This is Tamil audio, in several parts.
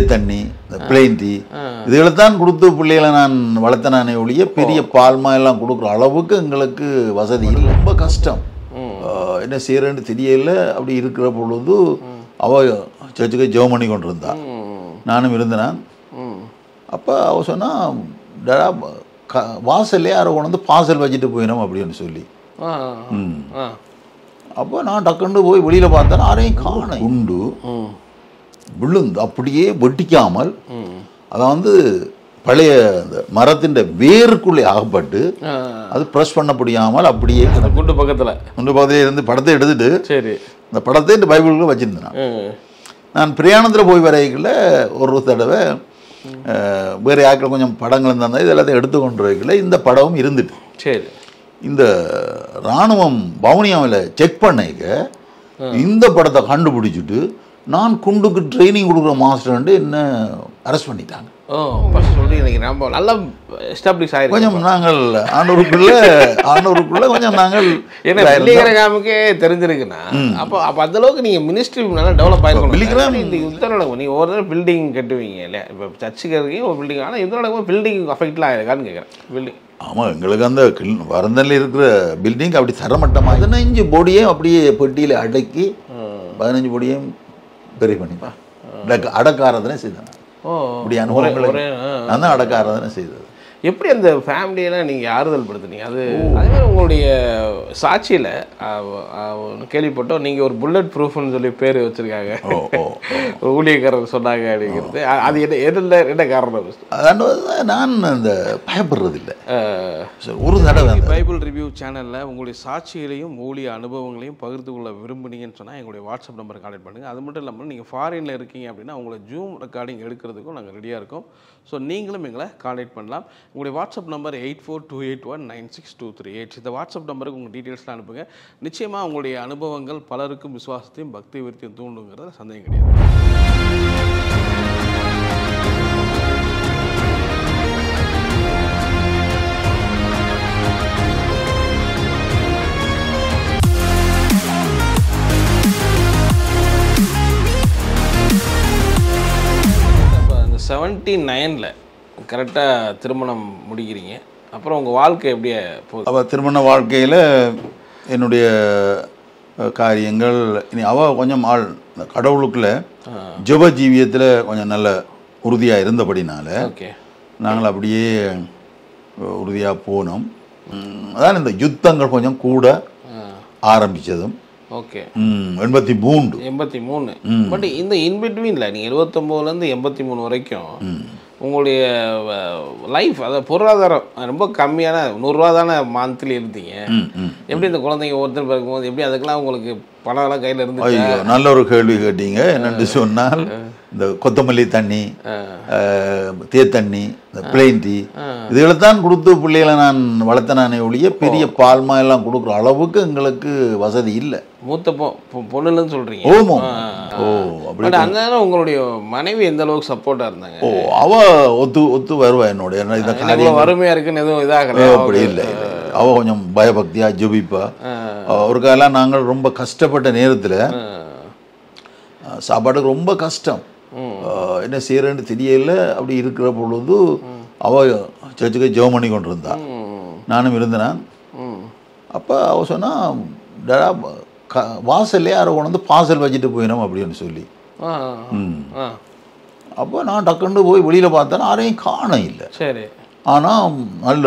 தேத்தண்ணி, இந்த பிளெயின் டீ இதுகளைத்தான் கொடுத்து பிள்ளைகளை நான் வளர்த்தனானே ஒழிய பெரிய பால்மா எல்லாம் கொடுக்குற அளவுக்கு எங்களுக்கு வசதி இல்லை. ரொம்ப கஷ்டம். என்ன செய்யறேன்னு தெரியல. அப்படி இருக்கிற பொழுது அவள் சர்ச்சுக்கு ஜெபம் பண்ணி கொண்டு இருந்தா, நானும் இருந்தேன். அப்போ அவள் சொன்னா, டடா வாசல்லே யாரை கொண்டு வந்து பார்சல் வச்சுட்டு போயிடும் அப்படின்னு சொல்லி. அப்போ நான் டக்குன்னு போய் வெளியில் பார்த்தேன், யாரையும் காண உண்டு விழுந்து அப்படியே வெட்டிக்காமல், அதை வந்து பழைய மரத்தின் வேருக்குள்ளே ஆகப்பட்டு அது ப்ரெஸ் பண்ண முடியாமல் அப்படியே குண்டு பக்கத்தில் இருந்து படத்தை எடுத்துட்டு சரி இந்த படத்தை இந்த பைபிளுக்குள்ள வச்சுருந்தேன். நான் பிரயாணத்தில் போய் வரைக்குள்ள ஒரு தடவை வேறு யாருக்கில் கொஞ்சம் படங்கள் இருந்தால் இது எல்லாத்தையும் எடுத்துக்கொண்டு வரைக்குள்ள இந்த படமும் இருந்துட்டு சரி இந்த இராணுவம் பவுனியாவில் செக் பண்ணிக்க இந்த படத்தை கண்டுபிடிச்சிட்டு நான் குண்டுக்கு ட்ரைனிங் கொடுக்குற மாஸ்டர்ன்ட்டு என்ன அரெஸ்ட் பண்ணிட்டாங்க. நல்லா எஸ்டாப்ளிஷ் ஆயிருக்கு. கொஞ்சம் நாங்கள் ஆண்டவருக்குள்ள கொஞ்சம் நாங்கள் காமுக்கே தெரிஞ்சிருக்குன்னா அப்போ அந்த அளவுக்கு நீங்கள் மினிஸ்ட்ரி நல்லா டெவலப் ஆகிருக்கணும். இந்த யுத்தம் நடக்கும், நீங்கள் ஒரு தடவை பில்டிங் கட்டுவீங்க இல்லையா? இப்போ சர்ச்சுக்கு இருக்கீங்க ஒரு பில்டிங், ஆனால் யுத்தம் நடக்கும் பில்டிங் அஃபெக்ட்லாம் ஆயிருக்கான்னு கேட்குறேன். பில்டிங் ஆமாம், எங்களுக்கு அந்த வரந்தனில் இருக்கிற பில்டிங் அப்படி தரமட்டமாக 15 பொடியும் அப்படியே பெட்டியில் அடக்கி 15 பொடியும் பெரிய பண்ணிப்பா அடக்காரதனை செய்தேன். அப்படி அனுபவங்களை நான் தான் அடக்காரதனை செய்தது. எப்படி அந்த ஃபேமிலியெல்லாம் நீங்கள் ஆறுதல் படுத்துனீங்க? அது அதே உங்களுடைய சாட்சியில் கேள்விப்பட்டோம், நீங்கள் ஒரு புல்லட் ப்ரூஃப்னு சொல்லி பேர் வச்சுருக்காங்க, ஊழியக்காரர் சொன்னாங்க அப்படிங்கிறது. அது என்ன காரணம்? நான் அந்த பயப்படுறதில்லை. ஒரு தடவை பைபிள் ரிவ்யூ சேனலில் உங்களுடைய சாட்சிகளையும் ஊழிய அனுபவங்களையும் பகிர்ந்து கொள்ள விரும்புனீங்கன்னு சொன்னால் எங்களுடைய வாட்ஸ்அப் நம்பரை கான்டெக்ட் பண்ணுங்கள். அது மட்டும் இல்லாமல் நீங்கள் ஃபாரினில் இருக்கீங்க அப்படின்னா உங்களை ஜூம் ரெக்கார்டிங் எடுக்கிறதுக்கும் நாங்கள் ரெடியாக இருக்கோம். ஸோ நீங்களும் எங்களை கான்டெக்ட் பண்ணலாம். உங்களுடைய வாட்ஸ்அப் நம்பர் 8428196238. இந்த வாட்ஸ்அப் நம்பருக்கு உங்கள் டீட்டெயில்ஸ்லாம் அனுப்புங்க. நிச்சயமாக உங்களுடைய அனுபவங்கள் பலருக்கும் விசுவாசத்தையும் பக்தி விருத்தியும் தூண்டுங்கிறத சந்தேகம் கிடையாது. இப்போ அந்த 79ல் கரெக்டாக திருமணம் முடிக்கிறீங்க. அப்புறம் உங்கள் வாழ்க்கை எப்படியே போகுது? அவள் திருமண வாழ்க்கையில் என்னுடைய காரியங்கள் இனி அவள் கொஞ்சம் ஆள் கடவுளுக்குள்ள ஜெப ஜீவியத்தில் கொஞ்சம் நல்ல உறுதியாக இருந்தபடினால நாங்கள் அப்படியே உறுதியாக போனோம். அதான் இந்த யுத்தங்கள் கொஞ்சம் கூட ஆரம்பித்ததும். ஓகே, 83. பட் இந்த இன்பிட்வீனில் நீங்கள் 79லேருந்து 83 வரைக்கும் உங்களுடைய லைஃப், அதாவது பொருளாதாரம் ரொம்ப கம்மியான 100 ரூபா தானே மந்த்லி இருந்தீங்க. எப்படி இந்த குழந்தைங்க ஒருத்தர் இருக்கும்போது எப்படி அதுக்கெல்லாம் உங்களுக்கு பணம்லாம் கையில் இருந்து? ஐயோ, நல்ல ஒரு கேள்வி கேட்டீங்க. என்னென்னு சொன்னால் இந்த கொத்தமல்லி தண்ணி, தேத்தண்ணி, இந்த பிளெயின் டீ இதுகளைத்தான் கொடுத்து பிள்ளைகளை நான் வளர்த்தனானே ஒழிய பெரிய பால்மா எல்லாம் கொடுக்குற அளவுக்கு எங்களுக்கு வசதி இல்லை. மூத்த பொண்ணுன்னு சொல்கிறீங்க? ஓமோ. ஓ, அப்படி அங்கே உங்களுடைய மனைவி எந்த அளவுக்கு சப்போர்ட்டாக இருந்தாங்க? ஓ, அவ ஒத்து வருவா என்னோட. இந்த காரியம் வறுமையாக இருக்குன்னு எதுவும் இதாகல? அப்படி இல்லை. அவள் கொஞ்சம் பயபக்தியாக ஜெபிப்பா. அவருக்கெல்லாம் நாங்கள் ரொம்ப கஷ்டப்பட்ட நேரத்தில் சாப்பாட்டுக்கு ரொம்ப கஷ்டம், என்ன செய்யறேன்னு தெரியல. அப்படி இருக்கிற பொழுது அவள் சர்ச்சுக்கு ஜெபம் பண்ணி கொண்டு இருந்தா, நானும் இருந்தேன். அப்போ அவள் சொன்னா, டடா வாசல்லே யாரை கொண்டு வந்து பார்சல் வச்சுட்டு போயிடும் அப்படின்னு சொல்லி. அப்போ நான் டக்குன்னு போய் வெளியில் பார்த்தேன், யாரையும் காண இல்லை. சரி. ஆனால் நல்ல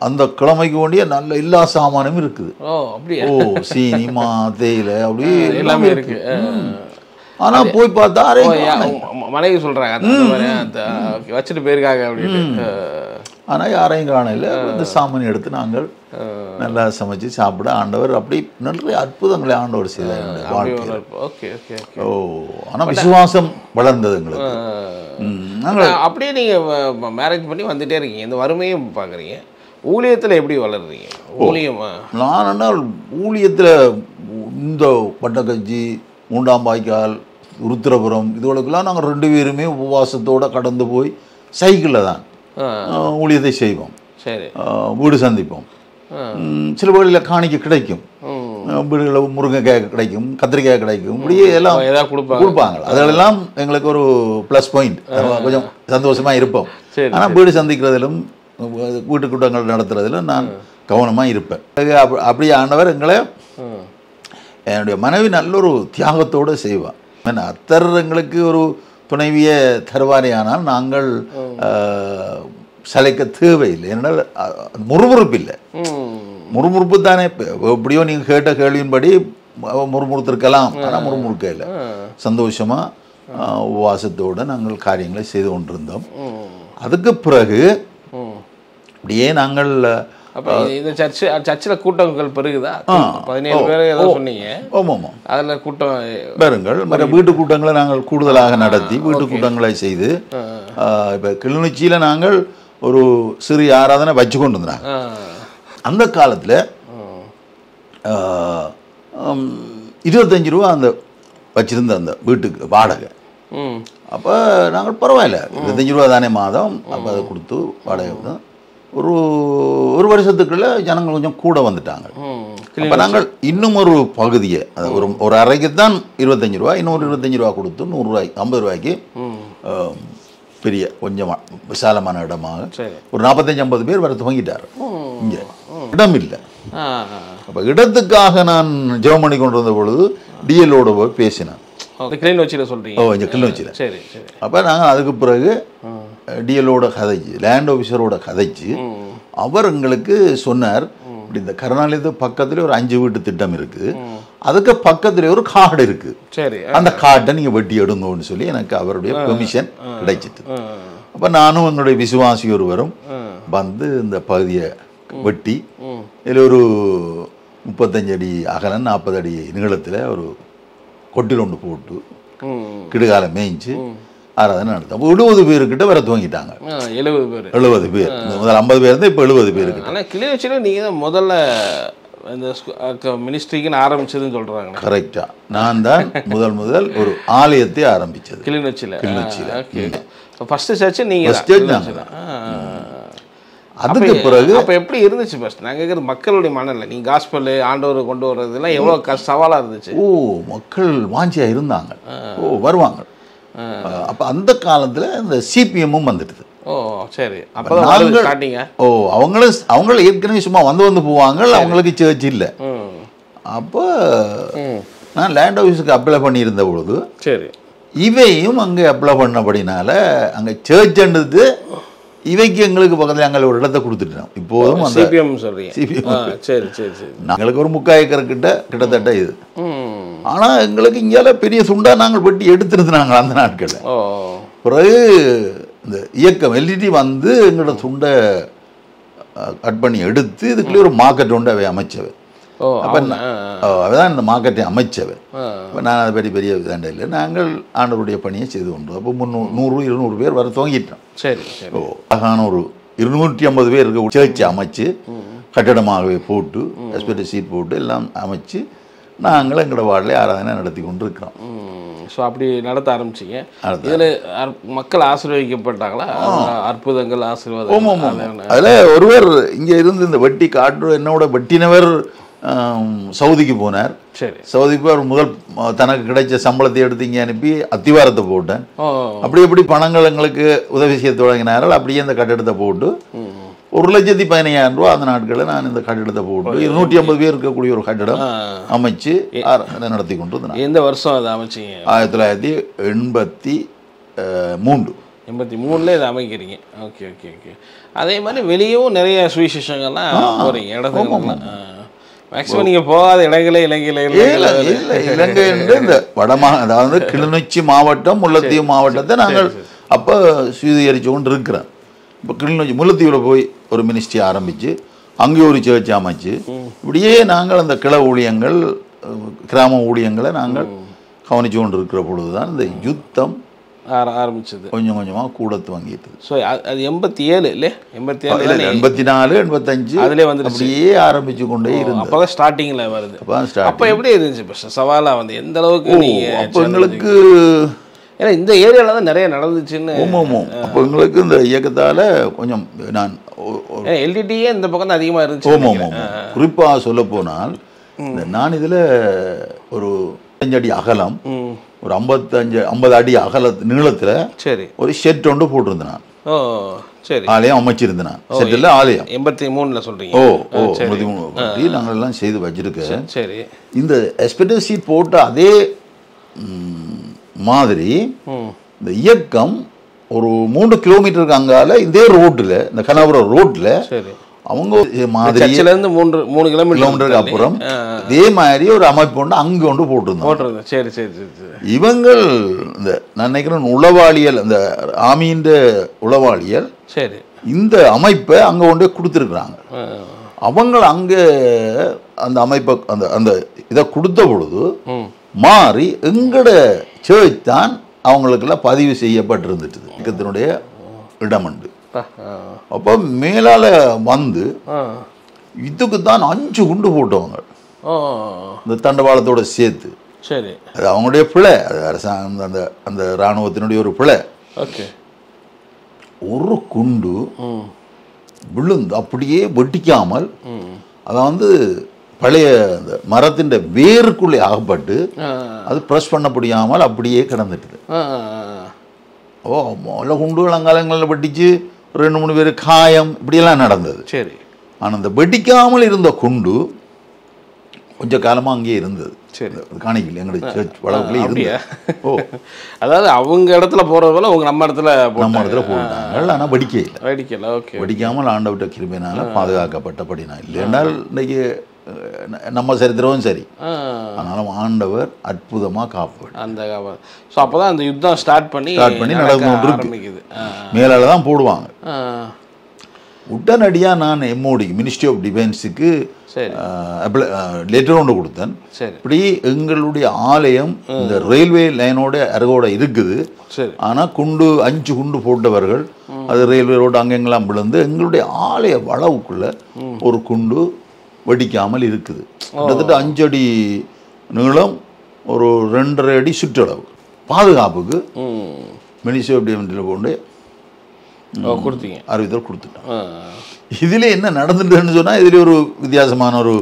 அந்த கிழமைக்கு வேண்டிய நல்ல எல்லா சாமானும் இருக்குது. ஓ, சீனி, மா, தேயிலை அப்படி எல்லாமே இருக்கு. ஆனா போய் பார்த்தா மனைவி சொல்றாங்க வச்சுட்டு போயிருக்காங்க அப்படின்னு. ஆனா யாரையும் காணல. இந்த சாமான் எடுத்து நாங்கள் நல்லா சமைச்சு சாப்பிட ஆண்டவர் அப்படி நிறைய அற்புதங்களை ஆண்டவர் செய்தார். ஓ, ஆனா விசுவாசம் வளர்ந்தது எங்களுக்கு. அப்படியே நீங்க மேரேஜ் பண்ணி வந்துட்டே இருக்கீங்க, இந்த வறுமையும் பாக்குறீங்க. ஊழியத்தில் எப்படி வளர்றீங்க? ஊழியம் நான் என்னால் ஊழியத்தில் இந்த பட்டக்கஞ்சி, மூண்டாம்பாய்க்கால், ருத்ரபுரம் இதுகளுக்கெல்லாம் நாங்கள் 2 பேருமே உபவாசத்தோடு கடந்து போய் சைக்கிளில் தான் ஊழியத்தை செய்வோம். சரி. வீடு சந்திப்போம். சில வேளையில் காணிக்க கிடைக்கும். வீடுகளில் முருங்கைக்காய் கிடைக்கும், கத்திரிக்காய் கிடைக்கும், இப்படியே எல்லாம் ஏதாவது கொடுப்பாங்க. அதெல்லாம் எங்களுக்கு ஒரு ப்ளஸ் பாயிண்ட், கொஞ்சம் சந்தோஷமாக இருப்போம். ஆனால் வீடு சந்திக்கிறதிலும் வீட்டு கூட்டங்கள் நடத்துறதிலும் நான் கவனமாக இருப்பேன். அப்படி ஆண்டவர் எங்களை, என்னுடைய மனைவி நல்ல ஒரு தியாகத்தோடு செய்வான். ஏன்னா அத்தர் எங்களுக்கு ஒரு துணைவியை தருவாரே, ஆனால் நாங்கள் சளைக்க தேவையில்லை. ஏன்னால் முறுமுறுப்பு இல்லை. முறுமுறுப்பு தானே எப்படியோ நீங்கள் கேட்ட கேள்வியின்படி முறுமுறுத்திருக்கலாம், ஆனால் முறுமுறுக்க இல்லை. சந்தோஷமாக உபவாசத்தோடு நாங்கள் காரியங்களை செய்து கொண்டிருந்தோம். அதுக்கு பிறகு அப்படியே நாங்கள் இந்த சர்ச்சில் கூட்டங்கள் பெருகுதா? 17 பேர் ஏதோ சொன்னீங்க. ஆமாம், அதில் கூட்டம் பெருங்கள். மற்ற வீட்டு கூட்டங்களை நாங்கள் கூடுதலாக நடத்தி வீட்டு கூட்டங்களை செய்து, இப்போ கிளிநொச்சியில் நாங்கள் ஒரு சிறிய ஆராதனை வச்சு கொண்டு இருந்தாங்க. அந்த காலத்தில் 25 ரூபா அந்த வச்சிருந்த அந்த வீட்டுக்கு வாடகை. அப்போ நாங்கள் பரவாயில்ல, 25 ரூபா தானே மாதம், அப்போ அதை கொடுத்து வாடகை தான். ஒரு வருஷத்துக்குள்ள ஜனங்கள் கொஞ்சம் கூட வந்துட்டாங்க. அப்போ நாங்கள் இன்னும் ஒரு பகுதியை, ஒரு அறைக்கு தான் 25 ரூபா, இன்னொரு 25 ரூபா கொடுத்து 100 ரூபாய்க்கு 50 ரூபாய்க்கு பெரிய கொஞ்சமாக விசாலமான இடமாக ஒரு 45-50 பேர் வர துவங்கிட்டார். இங்கே இடம் இல்லை. அப்போ இடத்துக்காக நான் ஜெபம் பண்ணி கொண்டு வந்த பொழுது டிஎல்லோட போய் பேசினேன். கிளிநொச்சியில் சொல்கிறீங்க? ஓ, இங்கே கிளிநொச்சியில். சரி சரி. அப்போ நாங்கள் அதுக்கு பிறகு டிஎல்லோட கதைச்சு, லேண்ட் ஆஃபீஸரோட கதைச்சு, அவர் எங்களுக்கு சொன்னார், இப்படி இந்த கருணாநிதி பக்கத்துல ஒரு 5 வீட்டு திட்டம் இருக்கு, அதுக்கு பக்கத்துல ஒரு காடு இருக்கு, சரி, அந்த காட்டை நீங்க வெட்டி எடுங்கன்னு சொல்லி எனக்கு அவருடைய பெர்மிஷன் கிடைச்சிட்டு. அப்ப நானும் என்னுடைய விசுவாசி ஒருவரும் வந்து இந்த பகுதியை வெட்டி, இதில் ஒரு 35 அடி அகலம் 40 அடி நீளத்தில் ஒரு கொட்டில் ஒன்று போட்டு கிடுகாலம் மேய்ஞ்சி ஆராதனை நடத்தும். 70 பேருக்கிட்ட வர துவங்கிட்டாங்க. 70 பேர். முதல் 50 பேர் இருந்தால் இப்போ 70 பேருக்கு. ஆனால் கிளிநொச்சியில் நீங்கள் தான் முதல்ல இந்த மினிஸ்ட்ரிக்குன்னு ஆரம்பிச்சதுன்னு சொல்கிறாங்க. கரெக்டா, நான் தான் முதல் ஒரு ஆலயத்தை ஆரம்பித்தது கிளிநொச்சியில். ஃபர்ஸ்ட் சர்ச் நீங்கள் தான். அதுக்கு பிறகு அப்போ எப்படி இருந்துச்சு ஃபர்ஸ்ட்? நாங்கள் கேட்குறது மக்களுடைய மனநிலை. நீங்கள் காஸ்பல் ஆண்டவர் கொண்டு வர்றதுலாம் எவ்வளோ சவாலாக இருந்துச்சு? ஓ, மக்கள் வாஞ்சியாக இருந்தாங்க. ஓ, வருவாங்க. அப்போ அந்த காலத்தில் இந்த சிபிஎம்மும் வந்துடுது. ஓ சரி. அப்போ ஓ, அவங்களும் ஏற்கனவே சும்மா வந்து போவாங்க, அவங்களுக்கு சர்ச் இல்லை. அப்போ நான் லேண்ட் ஆஃபீஸுக்கு அப்ளை பண்ணியிருந்த பொழுது சரி, இவையும் அங்கே அப்ளை பண்ணபடினால அங்கே சர்ச்ன்றது இவைக்கு எங்களுக்கு பக்கத்தில் அங்கே ஒரு இடத்த கொடுத்துட்டோம். இப்போதும் அந்த சிபிஎம் சொல்றீங்க. சரி சரி சரி. நாங்களுக்கு ஒரு 3/4 ஏக்கர் கிட்டத்தட்ட இது. ஆனால் எங்களுக்கு இங்கே பெரிய சுண்டா நாங்கள் வெட்டி எடுத்துருந்தாங்க அந்த நாட்களில். பிறகு இந்த இயக்கம் எல்இடி வந்து எங்களோட சுண்டை கட் பண்ணி எடுத்து இதுக்குள்ளே ஒரு மார்க்கெட் ஒன்று அவை அமைச்சவை. அப்போ அவதான் இந்த மார்க்கெட்டை அமைச்சவை. இப்போ நான் அதை பற்றி பெரிய இதாண்ட இல்லை, நாங்கள் ஆண்டவருடைய பணியை செய்து கொண்டோம். அப்போ 100-200 பேர் வர துவங்கிட்டோம். சரி. ஓ, அழகான ஒரு 250 பேர் இருக்க சேர்ச்சி அமைச்சு கட்டடமாகவே போட்டு எஸ்பெக்ட் சீட் போட்டு எல்லாம் அமைச்சு நாங்கள் எங்களோட வார்டில் ஆராதனை நடத்தி கொண்டு இருக்கிறோம். ஸோ அப்படி நடத்த ஆரம்பிச்சிங்க. இதில் மக்கள் ஆசீர்வதிக்கப்பட்டாங்களா? அற்புதங்கள், ஆசீர்வாதம். அதில் ஒருவர் இங்கே இருந்து இந்த வெட்டி காட்டு என்னோட வெட்டினவர் சவுதிக்கு போனார். சரி. சவுதிக்கு போய் முதல் தனக்கு கிடைச்ச சம்பளத்தை எடுத்து இங்கே அனுப்பி அத்திவாரத்தை போட்டேன். அப்படி பணங்கள் எங்களுக்கு உதவி செய்ய தொடங்கினார்கள். அப்படியே இந்த கட்டிடத்தை போட்டு 1,15,000 ரூபா அந்த நாட்களில் நான் இந்த கட்டிடத்தை போட்டு 250 பேர் இருக்கக்கூடிய ஒரு கட்டிடம் அமைச்சு நடத்தி கொண்டு இருந்தேன். எந்த வருஷம் அதை அமைச்சிங்க? 1983 இதை அமைக்கிறீங்க. Okay okay okay. அதே மாதிரி வெளியவும் நிறைய சுவிசேஷங்கள்லாம் போகிறீங்க இடத்துக்கு. மேக்ஸிமம் நீங்கள் போகாத இடங்களே இலங்கையில் இலங்கை என்று இந்த அதாவது கிளிநொச்சி மாவட்டம், முல்லைத்தீவு மாவட்டத்தை நாங்கள் அப்போ சுவீகரித்து கொண்டு இருக்கிறோம். இப்போ கிளிநொச்சி முல்லைத்தீவில் போய் ஒரு மினிஸ்ட்ரி ஆரம்பித்து அங்கே ஒரு சேர்ச்சி அமைச்சு இப்படியே நாங்கள் அந்த கிளை ஊழியங்கள், கிராம ஊழியங்களை நாங்கள் கவனித்து கொண்டு இருக்கிற பொழுது தான் இந்த யுத்தம் ஆரம்பிச்சது. கொஞ்சம் கொஞ்சமாக கூட துவங்கிட்டு. ஸோ அது 87 இல்லை, 84 85 அதிலே வந்து அப்படியே ஆரம்பிச்சு கொண்டே இருந்தது. அப்போ தான் ஸ்டார்டிங்கில் வருது. அப்போ எப்படி இருந்துச்சு சவாலாக வந்து எந்த அளவுக்கு நீங்கள்? அப்போ எங்களுக்கு ஏன்னா இந்த ஏரியாவில் தான் நிறைய நடந்துச்சுன்னு. அப்போ எங்களுக்கு இந்த இயக்கத்தால் கொஞ்சம் நான் எல்டிடியே இந்த பக்கம் தான் அதிகமாக இருந்துச்சு. குறிப்பாக சொல்ல போனால் நான் இதில் ஒரு 5 அடி அகலம், ஒரு 50 அடி அகல நீளத்தில் சரி ஒரு ஷெட் ஒன்று போட்டிருந்தேன் நான். ஓ சரி. ஆலயம் அமைச்சிருந்தேன் நான். ஷெட்டில் ஆலயம் 83 சொல்றீங்க. ஓ 83 நாங்கள் எல்லாம் செய்து வச்சிருக்கேன். சரி. இந்த எஸ்பெக்டர் ஷீட் போட்ட அதே மாதிரி இந்த இயக்கம் ஒரு 3 கிலோமீட்டருக்கு அங்கால இதே ரோட்டில், இந்த கனபுரம் ரோட்டில் சரி அவங்க மாதிரி 3 கிலோமீட்டருக்கு அப்புறம் இதே மாதிரி ஒரு அமைப்பு ஒன்று அங்கே ஒன்று போட்டிருந்தாங்க. சரி சரி சரி. இவங்கள் இந்த நான் நினைக்கிறேன் உளவாளியல், அந்த ஆமியின் உளவாளியல் சரி இந்த அமைப்பை அங்கே கொண்டு கொடுத்துருக்குறாங்க. அவங்க அங்கே அந்த அமைப்பை அந்த அந்த இதை கொடுத்த பொழுது மாறி எங்கட சர்ச் தான் அவங்களுக்கெல்லாம் பதிவு செய்யப்பட்டிருந்துட்டு இயக்கத்தினுடைய இடமண்டு. அப்போ மேலால வந்து இதுக்கு தான் 5 குண்டு போட்டவங்க இந்த தண்டவாளத்தோட சேர்த்து. சரி. அது அவங்களுடைய பிழை, அது அரசாங்கம் அந்த அந்த இராணுவத்தினுடைய ஒரு பிழை. ஓகே. ஒரு குண்டு விழுந்து அப்படியே வெட்டிக்காமல் அதை வந்து பழைய அந்த மரத்தின் வேருக்குள்ளே ஆகப்பட்டு அது ப்ரெஸ் பண்ண முடியாமல் அப்படியே கிடந்துட்டுது. ஓ முதல்ல குண்டுகள் அங்காலங்களில் வெட்டிச்சு 2-3 பேர் காயம் இப்படியெல்லாம் நடந்தது. சரி. ஆனால் அந்த வெடிக்காமல் இருந்த குண்டு கொஞ்சம் காலமாக அங்கேயே இருந்தது. சரி. காணிக்கல எங்களுடைய சர்ச் வளவுக்குள்ளே இருந்தது. ஓ அதாவது அவங்க இடத்துல போகிறது போல அவங்க நம்ம இடத்துல போட்டாங்க. ஆனால் வெடிக்கல. ஓகே. வெடிக்காமல் ஆண்டவர்கிட்ட கிருபையினால பாதுகாக்கப்பட்டபடினா இல்லை என்றால் இன்னைக்கு நம்ம சரித்திரமும் சரி. ஆனாலும் ஆண்டவர் அற்புதமாக காப்பாடு அந்த ஸோ அப்போ தான் அந்த யுத்தம் ஸ்டார்ட் பண்ணி நடக்குது. மேலால தான் போடுவாங்க. உடனடியாக நான் எம்ஓடி மினிஸ்ட்ரி ஆஃப் டிஃபென்ஸுக்கு லெட்டர் ஒன்று கொடுத்தேன். இப்படி எங்களுடைய ஆலயம் இந்த ரயில்வே லைனோட அருகோட இருக்குது. ஆனால் 5 குண்டு போட்டவர்கள் அது ரயில்வே ரோடு அங்கெங்கெல்லாம் விழுந்து எங்களுடைய ஆலய வளவுக்குள்ள ஒரு குண்டு வெடிக்காமல் இருக்குது. கிட்டத்தட்ட 5 அடி நீளம், ஒரு 2.5 அடி சுற்றளவு. பாதுகாப்புக்கு மினிஸ்ட்ரி ஆஃப் டிஃபென்ஸில் கொண்டு கொடுத்தீங்க, அறிவித்தல் கொடுத்துட்டோம். இதில் என்ன நடந்துட்டுன்னு சொன்னால் இதில் ஒரு வித்தியாசமான ஒரு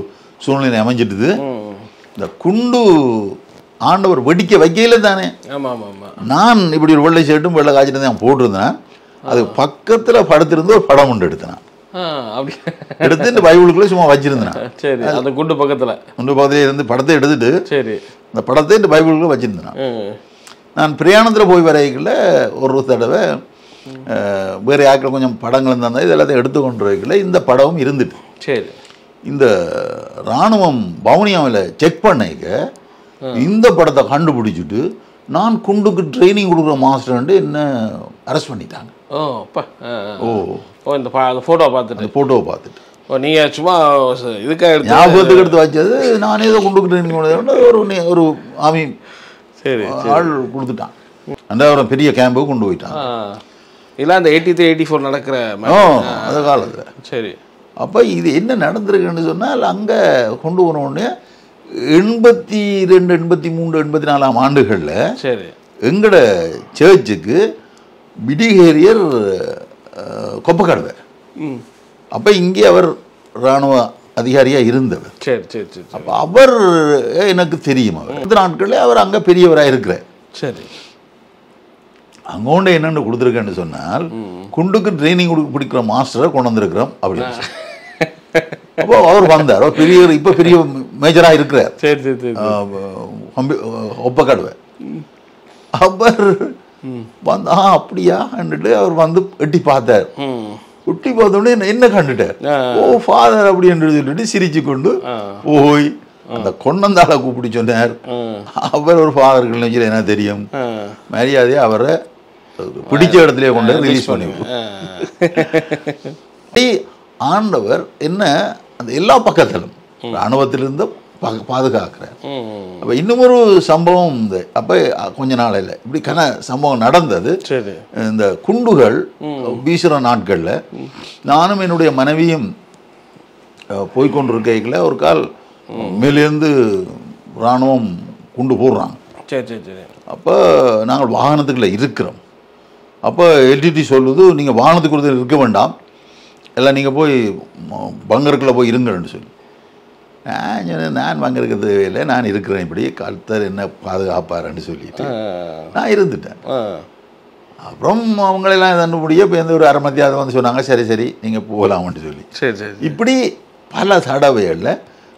சூழ்நிலை அமைஞ்சிட்டுது. இந்த குண்டு ஆண்டவர் வெடிக்க வைக்கையில தானே. நான் இப்படி ஒரு வெள்ளை ஷர்ட்டும் வெள்ளை காய்ச்சிட்டு தான் போட்டிருந்தேன். அது பக்கத்தில் படுத்திருந்து ஒரு படம் ஒன்று எடுத்தேன். எடுத்து இந்த பைபிளுக்குள்ளே சும்மா வச்சிருந்தேன். சரி. அந்த குண்டு பக்கத்தில் இருந்து படத்தை எடுத்துட்டு சரி இந்த படத்தை இந்த பைபிளுக்குள்ளே வச்சிருந்தேன். நான் பிரயாணத்தில் போய் வரைக்குள்ள ஒரு தடவை வேறு யாருக்கில் கொஞ்சம் படங்கள் இருந்தால் இது எல்லாத்தையும் எடுத்துக்கொண்டு வைக்கல இந்த படமும் இருந்துட்டு. சரி. இந்த இராணுவம் பவுனியாவில் செக் பண்ணிக்க இந்த படத்தை கண்டுபிடிச்சிட்டு நான் குண்டுக்கு ட்ரைனிங் கொடுக்குற மாஸ்டர்ன்ட்டு என்ன அரெஸ்ட் பண்ணிட்டாங்க. இந்த ஃபோட்டோவை பார்த்துட்டு நீங்கள் சும்மா இதுக்காக ஞாபகத்துக்கு எடுத்து வச்சது நானே ஏதோ குண்டுக்கு ட்ரைனிங் கொடுத்தது ஒரு ஆமி சரி ஆள் கொடுத்துட்டான். அந்த ஒரு பெரிய கேம்புக்கு கொண்டு போயிட்டான். இல்லை அந்த 83-84 நடக்கிற அந்த காலத்தில். சரி. அப்போ இது என்ன நடந்திருக்குன்னு சொன்னால் அங்கே கொண்டு போனோடனே 82, 83, 84 ஆண்டுகளில் சரி எங்களோட சர்ச்சுக்கு பிடிகேரியர் கொப்பக்கடவை. அப்போ இங்கே அவர் இராணுவ அதிகாரியாக இருந்தவர். சரி சரி சரி. அப்போ அவர் எனக்கு தெரியும். அவர் இந்த நாட்களில் அவர் அங்கே பெரியவராக இருக்கிறார். சரி. அங்கோண்டு என்னென்னு கொடுத்துருக்கேன்னு சொன்னால் குண்டுக்கு ட்ரைனிங் பிடிக்கிற மாஸ்டரை கொண்டு வந்திருக்கிறோம் அப்படின்னு. அப்போ அவர் வந்தார். பெரிய இப்போ பெரிய மேஜராக இருக்கிறார். சரி சரி சரி. ஒப்பக்கடுவை அவர் வந்து அப்படியான்ட்டு அவர் வந்து எட்டி பார்த்தார். எட்டி பார்த்தோடனே என்ன கண்டுட்டார். ஓ ஃபாதர் அப்படின்னு சொல்லிட்டு சிரிச்சு கொண்டு போய் அந்த கொண்டந்தாளை கூப்பிட்டு சொன்னார். அவர் ஒரு ஃபாதர்கள் சொல்லி என்ன தெரியும் மரியாதையை அவரை பிடிச்ச இடத்துல கொண்டு ரிலீஸ் பண்ணி ஆண்டவர் என்ன அந்த எல்லா பக்கத்திலும் இராணுவத்திலிருந்து பாதுகாக்கிறார். அப்போ இன்னும் ஒரு சம்பவம் இந்த அப்போ கொஞ்ச நாள் இல்லை இப்படி சம்பவம் நடந்தது. இந்த குண்டுகள் வீசுகிற நாட்களில் நானும் என்னுடைய மனைவியும் போய்கொண்டிருக்கையில் ஒரு கால் மேலேருந்து இராணுவம் குண்டு போடுறாங்க. சரி சரி சரி. அப்போ நாங்கள் வாகனத்துக்குள்ளே இருக்கிறோம். அப்போ எல்டிடி சொல்லுது நீங்கள் வாகனத்துக்கு இருக்க வேண்டாம், எல்லாம் நீங்கள் போய் பங்கருக்குள்ளே போய் இருங்கன்னு சொல்லி. நான் சொன்னேன், நான் வாங்கிருக்கிறது இல்லை, நான் இருக்கிறேன், இப்படி கர்த்தர் என்ன பாதுகாப்பாருன்னு சொல்லிட்டு நான் இருந்துட்டேன். அப்புறம் அவங்களெல்லாம் தண்டுபடியே இப்போ எந்த ஒரு அரை மத்தியாவது வந்து சொன்னாங்க, சரி சரி நீங்கள் போகலாம்னு சொல்லி. சரி சரி. இப்படி பல தடவைகளில்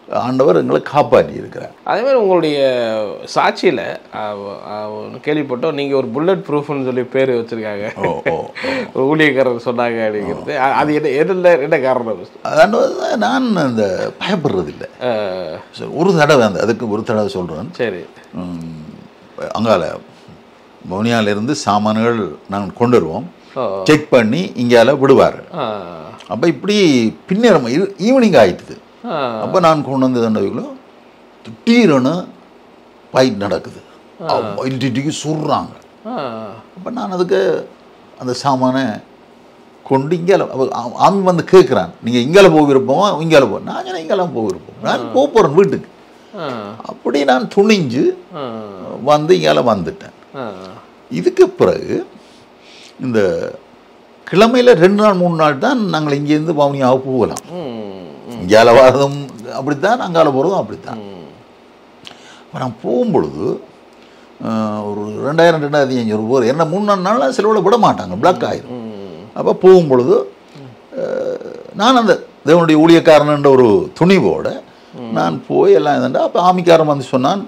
ஆண்டவர் எங்களை காப்பாற்றி இருக்கிறார். அதேமாதிரி உங்களுடைய சாட்சியில் கேள்விப்பட்டோம், நீங்கள் ஒரு புல்லட் ப்ரூஃப்னு சொல்லி பேர் வச்சுருக்காங்க. ஒரு ஊழியக்காரர் சொன்னாங்க அப்படிங்கிறது. அது என்ன காரணம்? அதாவது நான் அந்த பயப்படுறதில்லை. ஒரு தடவை அதுக்கு ஒரு தடவை சொல்கிறேன். சரி. அங்கால வவுனியாவிலிருந்து சாமான்கள் நாங்கள் கொண்டு வருவோம், செக் பண்ணி இங்கால விடுவார். அப்போ இப்படி பின்னேரம் ஈவினிங் ஆகிட்டுது. அப்போ நான் கொண்டு வந்த தண்டவைகளோ திடீரெனு ஃபைட் நடக்குது, இன்டிக்கு சுடுறாங்க. அப்போ நான் அதுக்கு அந்த சாமானை கொண்டு இங்கால ஆமி வந்து கேட்குறான், நீங்கள் இங்கால போகிருப்போம் இங்கால போ. நான் இங்கெல்லாம் போகிருப்போம், நான் போகிறேன் வீட்டுக்கு. அப்படி நான் துணிஞ்சு வந்து இங்கால வந்துட்டேன். இதுக்கு பிறகு இந்த கிழமையில் 2 நாள் 3 நாள் தான் நாங்கள் இங்கேருந்து வவுனியாவுக்கு போகலாம். இங்கால வரதும் அப்படித்தான், அங்கால போகிறதும் அப்படித்தான். இப்போ நான் போகும்பொழுது ஒரு 2000-2500 ரூபாய் என்ன 3-4 நாள் செலவில் விட மாட்டாங்க, பிளாக் ஆகிடும். அப்போ போகும்பொழுது நான் அந்த தேவனுடைய ஊழியக்காரன்ன்ற ஒரு துணிவோடு நான் போய் எல்லாம் இருந்தா. அப்போ ஆமிக்காரன் வந்து சொன்னான்,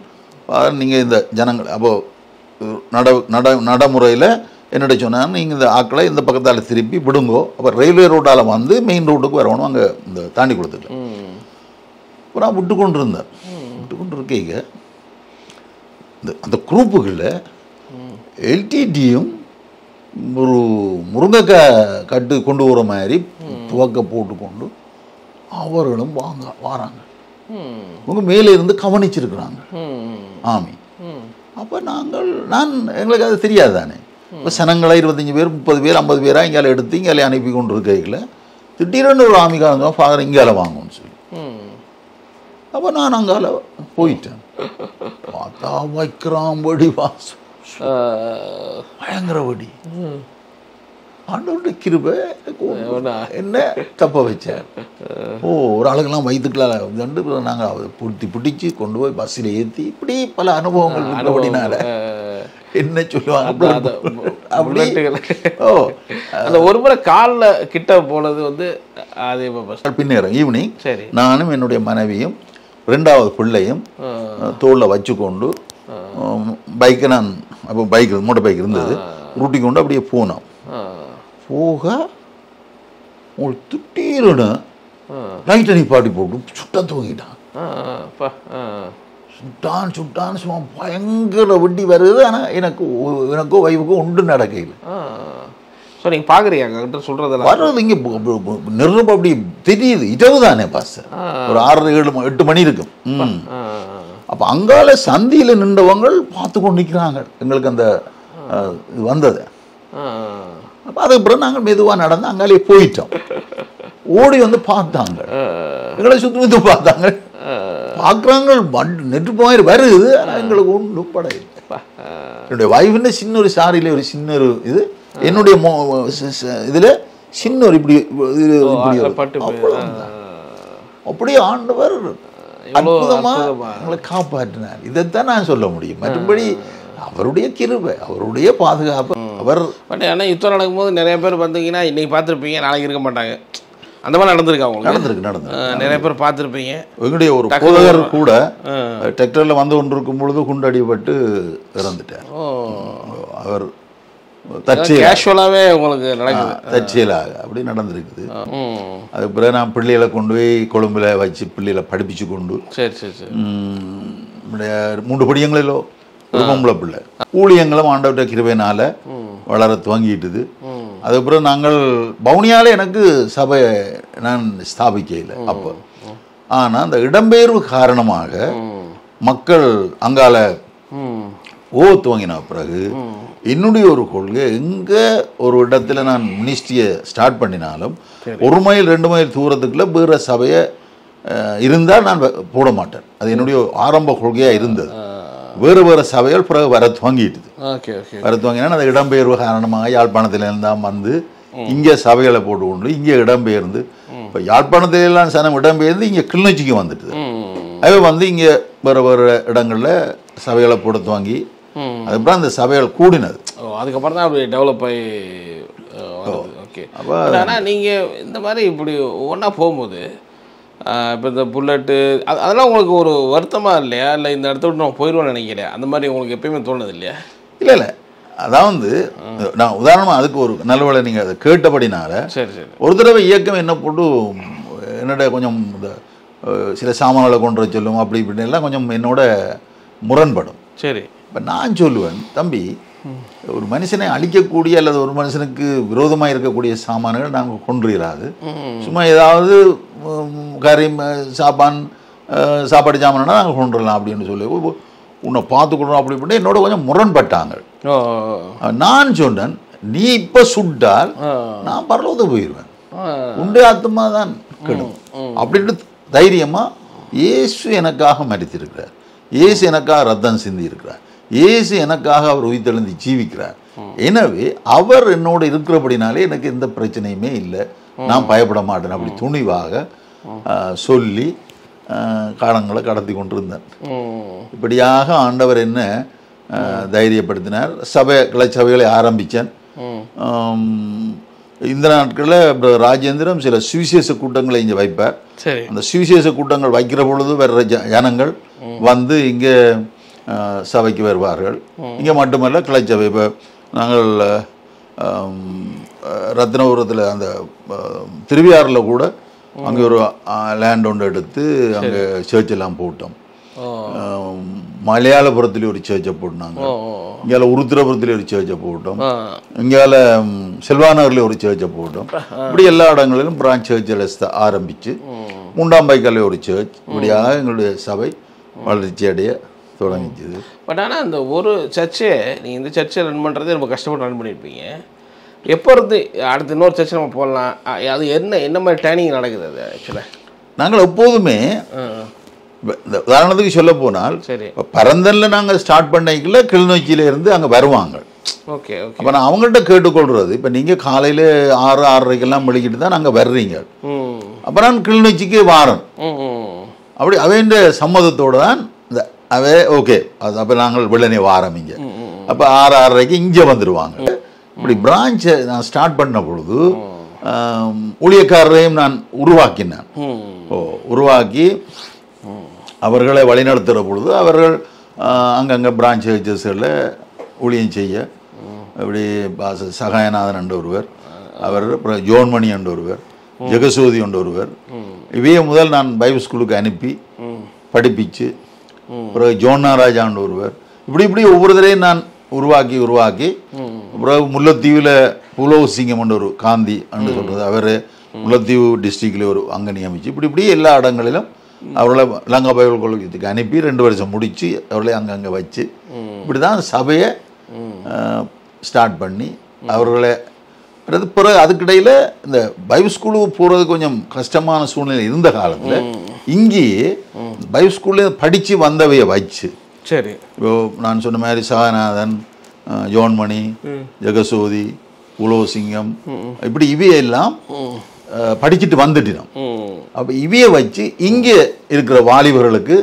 நீங்கள் இந்த ஜனங்கள் அப்போது நடைமுறையில் என்னோட சொன்னான், நீங்கள் இந்த ஆக்களை இந்த பக்கத்தால் திருப்பி விடுங்கோ, அப்போ ரயில்வே ரோட்டால் வந்து மெயின் ரோட்டுக்கு வரணும், அங்கே இந்த தாண்டி கொடுத்துட்டு. இப்போ நான் விட்டு கொண்டு இருந்தேன். விட்டு கொண்டு இருக்கீங்க அந்த குரூப்புகளில் எல்டிடியும் ஒரு முருங்கைக்காய் கட்டு கொண்டு வர மாதிரி துவக்க போட்டுக்கொண்டு அவர்களும் வாராங்க. உங்க மேலே இருந்து கவனிச்சிருக்கிறாங்க ஆமி. அப்போ நான் எங்களுக்கு அது தெரியாது தானே. இப்போ சனங்களை 25 பேர் 30 பேர் 50 பேராக இங்கால எடுத்து இங்காலே அனுப்பி கொண்டு இருக்கையில் திடீரென்று ஒரு ஆமிக்காரங்க ஃபாதர் இங்கால வாங்கும்னு சொல்லி. அப்போ நான் அங்கால போயிட்டேன். பார்த்தா வைக்கிறான் வடி வாசம், பயங்கர வடி. ஆண்டவருடைய கிருபை என்ன தப்ப வச்சார். ஒரு ஆளுக்கெல்லாம் வயிற்றுக்கெல்லாம் நாங்கள் பிடிச்சி கொண்டு போய் பஸ்ஸில் ஏற்றி இப்படி பல அனுபவங்கள் ஓடினால என்ன சொல்லுவாங்க அப்படி. அந்த ஒரு முறை காலில் கிட்ட போனது வந்து அதே பின்னேறம் ஈவினிங் நானும் என்னுடைய மனைவியும் 2வது பிள்ளையும் தோளில் வச்சு கொண்டு பைக்கை நான் அப்போ பைக் மோட்டர் பைக் இருந்தது ரூட்டி கொண்டு அப்படியே போனோம். போக ஒரு திடீர்னு லைட்டை நிப்பாட்டி போட்டு சுட்ட தூங்கிட்டான். சுட்டான்னு சும்மா பயங்கர வட்டி வருது. ஆனால் எனக்கோ வைஃபுக்கோ ஒன்றும் நடக்கையில். ஸோ நீங்கள் பார்க்குறீங்க சொல்கிறதெல்லாம் வர்றது இங்கே நெருப்பு அப்படி தெரியுது. இரவு தானே பாஸ், ஒரு 6-7-8 மணி இருக்கும். அப்போ அங்கால சந்தியில் நின்றவங்க பார்த்து கொண்டு நிற்கிறாங்க எங்களுக்கு அந்த இது வந்தது. அப்போ அதுக்கப்புறம் நாங்கள் மெதுவாக நடந்து அங்காலே போயிட்டோம். ஓடி வந்து பார்த்தாங்க, எங்களை சுற்றி பார்த்தாங்க. பார்க்குறாங்க நெட்டு மாதிரி வருது, ஆனால் எங்களுக்கு ஒன்றும் படையில்லை. என்னுடைய வைஃப்னு சின்ன ஒரு சாரியில் ஒரு சின்ன ஒரு இது, என்னுடைய இதில் சின்ன ஒரு இப்படி அப்படியே ஆண்டவர் அற்புதமாக எங்களை காப்பாற்றினார். இதைத்தான் நான் சொல்ல முடியும். மற்றபடி அவருடைய கிருபை, அவருடைய பாதுகாப்பு. அவர் ஆனால் யுத்தம் நடக்கும்போது நிறைய பேர் பார்த்தீங்கன்னா இன்னைக்கு பார்த்துருப்பீங்க, நாளைக்கு இருக்க மாட்டாங்க. அந்த மாதிரி நடந்திருக்கு. நிறைய பேர் பார்த்துருப்பீங்க. எங்களுடைய ஒரு போதகர் கூட டிராக்டரில் வந்து கொண்டு இருக்கும் பொழுது குண்டடிப்பட்டு இறந்துட்டார். அவர் கேஷுவலாகவே உங்களுக்கு நடக்குது, தற்செயலாக அப்படி நடந்திருக்குது. அதுக்கு பிறகு நான் பிள்ளைகளை கொண்டு போய் கொழும்புல வச்சு பிள்ளைகளை படிப்பிச்சு கொண்டு 3 படியங்களிலோ ஒரு பொம்பளை பிள்ளை ஊழியங்களும் ஆண்டவர்கிட்ட கிருபையினால வளர துவங்கிட்டுது. அதுக்கப்புறம் நாங்கள் வவுனியாவில் எனக்கு சபை நான் ஸ்தாபிக்கல அப்போ. ஆனால் அந்த இடம்பெயர்வு காரணமாக மக்கள் அங்கால துவங்கின பிறகு என்னுடைய ஒரு கொள்கை, எங்கே ஒரு இடத்துல நான் மினிஸ்ட்ரியை ஸ்டார்ட் பண்ணினாலும் 1 மைல் 2 மைல் தூரத்துக்குள்ள வேற சபையை இருந்தால் நான் போட மாட்டேன். அது என்னுடைய ஆரம்ப கொள்கையாக இருந்தது. வேறு சபைகள் பிறகு வர துவங்கிட்டுது. வர துவங்கினா அந்த இடம்பெயர்வு காரணமாக யாழ்ப்பாணத்திலிருந்தான் வந்து இங்கே சபைகளை போட்டுக்கொண்டு இங்கே இடம்பெயர்ந்து இப்போ யாழ்ப்பாணத்திலாம் சனம் இடம்பெயர்ந்து இங்கே கிளிநொச்சிக்கு வந்துட்டுது. அவை வந்து இங்கே வேறு வேறு இடங்களில் சபைகளை போட்டு வாங்கி அதுக்கப்புறம் அந்த சபைகள் கூடினது. அதுக்கப்புறம் தான் அப்படி டெவலப் ஆகி ஓகே. ஆனால் நீங்கள் இந்த மாதிரி இப்படி ஒவ்வொன்றா போகும்போது இப்போ இந்த புல்லட்டு அதெல்லாம் உங்களுக்கு ஒரு வருத்தமாக இல்லையா? இல்லை இந்த இடத்த விட்டு நான் போயிடுவோன்னு நினைக்கிறேன், அந்த மாதிரி உங்களுக்கு எப்பயுமே தோணுது இல்லையா? இல்லை இல்லை, அதான் வந்து நான் உதாரணமாக அதுக்கு ஒரு நல்லவேளை நீங்கள் அதை கேட்டபடினால சரி சரி ஒரு தடவை இயக்கம் என்ன போட்டு என்னோட கொஞ்சம் இந்த சில சாமான்களை கொண்டு வர சொல்லும் அப்படி இப்படின்னு எல்லாம் கொஞ்சம் என்னோட முரண்படும். சரி. இப்போ நான் சொல்லுவேன், தம்பி ஒரு மனுஷனை அழிக்கக்கூடிய அல்லது ஒரு மனுஷனுக்கு விரோதமாக இருக்கக்கூடிய சாமான்கள் நாங்கள் கொண்டுறாது. சும்மா ஏதாவது கறி சாப்பாடு சாமானா நாங்கள் கொண்டுடலாம் அப்படின்னு சொல்லி உன்னை பார்த்துக்கணும் அப்படி இப்படி என்னோட கொஞ்சம் முரண்பட்டாங்க. நான் சொன்னேன், நீ இப்போ சுட்டால் நான் பரலோகத்தை போயிடுவேன், உண்டு ஆத்மா தான் கெடும் அப்படின்ட்டு தைரியமாக இயேசு எனக்காக மரித்திருக்கிறார், இயேசு எனக்காக ரத்தம் சிந்தி இருக்கிறார், இயேசு எனக்காக அவர் உயிர்த்தெழுந்து ஜீவிக்கிறார். எனவே அவர் என்னோட இருக்கிறபடினாலே எனக்கு எந்த பிரச்சனையுமே இல்லை, நான் பயப்பட மாட்டேன் அப்படி துணிவாக சொல்லி காலங்களை கடத்தி கொண்டிருந்தேன். இப்படியாக ஆண்டவர் என்ன தைரியப்படுத்தினார். கிளை ஆரம்பித்தேன். இந்த நாட்களில் ராஜேந்திரம் சில சுவிசேஷ கூட்டங்களை இங்கே வைப்பார். அந்த சுவிசேஷ கூட்டங்கள் வைக்கிற பொழுது வேற ஜனங்கள் வந்து இங்கே சபைக்கு வருவார்கள். இங்கே மட்டுமல்ல, கிளைச்சபை இப்போ நாங்கள் ரத்னபுரத்தில் அந்த திருவியாறில் கூட அங்கே ஒரு லேண்ட் ஒன்று எடுத்து அங்கே சர்ச்செல்லாம் போட்டோம். மலையாளபுரத்துலேயும் ஒரு சர்ச்சை போட்டாங்க, இங்கே உருத்திரபுரத்துலேயும் ஒரு சர்ச்சை போட்டோம், இங்கால செல்வாநகர்லேயும் ஒரு சர்ச்சை போட்டோம். இப்படி எல்லா இடங்களிலும் பிரான்ச் சர்ச்சில் ஆரம்பித்து முண்டாம்பாய்க்காலே ஒரு சர்ச், இப்படியாக எங்களுடைய சபை வளர்ச்சி அடைய தொடங்கிச்சுது. பட் ஆனால் அந்த ஒரு சர்ச்சை நீங்கள் இந்த சர்ச்சை ரன் பண்ணுறதே ரொம்ப கஷ்டப்பட்டு ரன் பண்ணியிருப்பீங்க. எப்போ இருந்து அடுத்த இன்னொரு சர்ச்சை நம்ம போடலாம், அது என்ன மாதிரி ட்ரைனிங் நடக்குது? அது ஆக்சுவலாக நாங்கள் எப்போதுமே இந்த உதாரணத்துக்கு சொல்ல போனால், சரி, பரந்தனில் நாங்கள் ஸ்டார்ட் பண்ணிக்கல கிளிநொச்சியிலேருந்து அங்கே வருவாங்க. Okay okay. அப்போ நான் அவங்கள்ட்ட கேட்டுக்கொள்கிறது, இப்போ நீங்கள் காலையில் 6-6:30 மணிக்கிட்டு தான் நாங்கள் வர்றீங்க, அப்போ நான் கிளிநொச்சிக்கு வாரன் அப்படி அவைன்ற சம்மதத்தோடு தான் இந்த அவே ஓகே அது. அப்போ நாங்கள் வெள்ளனே வாரம் இங்கே, அப்போ 6-6:30 இங்கே வந்துடுவாங்க. இப்படி பிரான்ச்சை நான் ஸ்டார்ட் பண்ண பொழுது ஊழியக்காரரையும் நான் உருவாக்கினேன். உருவாக்கி அவர்களை வழிநடத்துகிற பொழுது அவர்கள் அங்கங்கே பிரான்ச் சர்ச்சஸில் ஊழியம் செய்ய, இப்படி சகாயநாதன் என்ற ஒருவர், அவர் அப்புறம் ஜோன்மணி என்ற ஒருவர், ஜெகசோதி என்ற ஒருவர், இவையே முதல் நான் பைபிள் ஸ்கூலுக்கு அனுப்பி படிப்பிச்சு, பிறகு ஜோன்னாராஜான்ற ஒருவர், இப்படி ஒவ்வொருத்தரையும் நான் உருவாக்கி பிறகு முல்லைத்தீவில் புலோசிங்கம் என்ற ஒரு காந்தி என்று சொல்கிறது, அவர் முல்லைத்தீவு டிஸ்ட்ரிக்டில் ஒரு அங்கே நியமிச்சு இப்படி எல்லா இடங்களிலும் அவர்களை லங்கா பைபிள் கொள்கைக்கு அனுப்பி 2 வருஷம் முடித்து அவர்களை அங்கங்கே வச்சு இப்படி தான் சபையை ஸ்டார்ட் பண்ணி அவர்களை பிறகு அதுக்கிடையில் இந்த பைபிள் ஸ்கூலுக்கு போகிறது கொஞ்சம் கஷ்டமான சூழ்நிலை இருந்த காலத்தில் இங்கேயே பைபிள் ஸ்கூலில் படித்து வந்தவையை வச்சு, சரி, இப்போ நான் சொன்ன மாதிரி சகாநாதன், ஜோன்மணி, ஜெகசோதி, உலோசிங்கம், இப்படி இவையெல்லாம் படிச்சுட்டு வந்துட்டினோம். அப்போ இவையை வச்சு இங்கே இருக்கிற வாலிபர்களுக்கு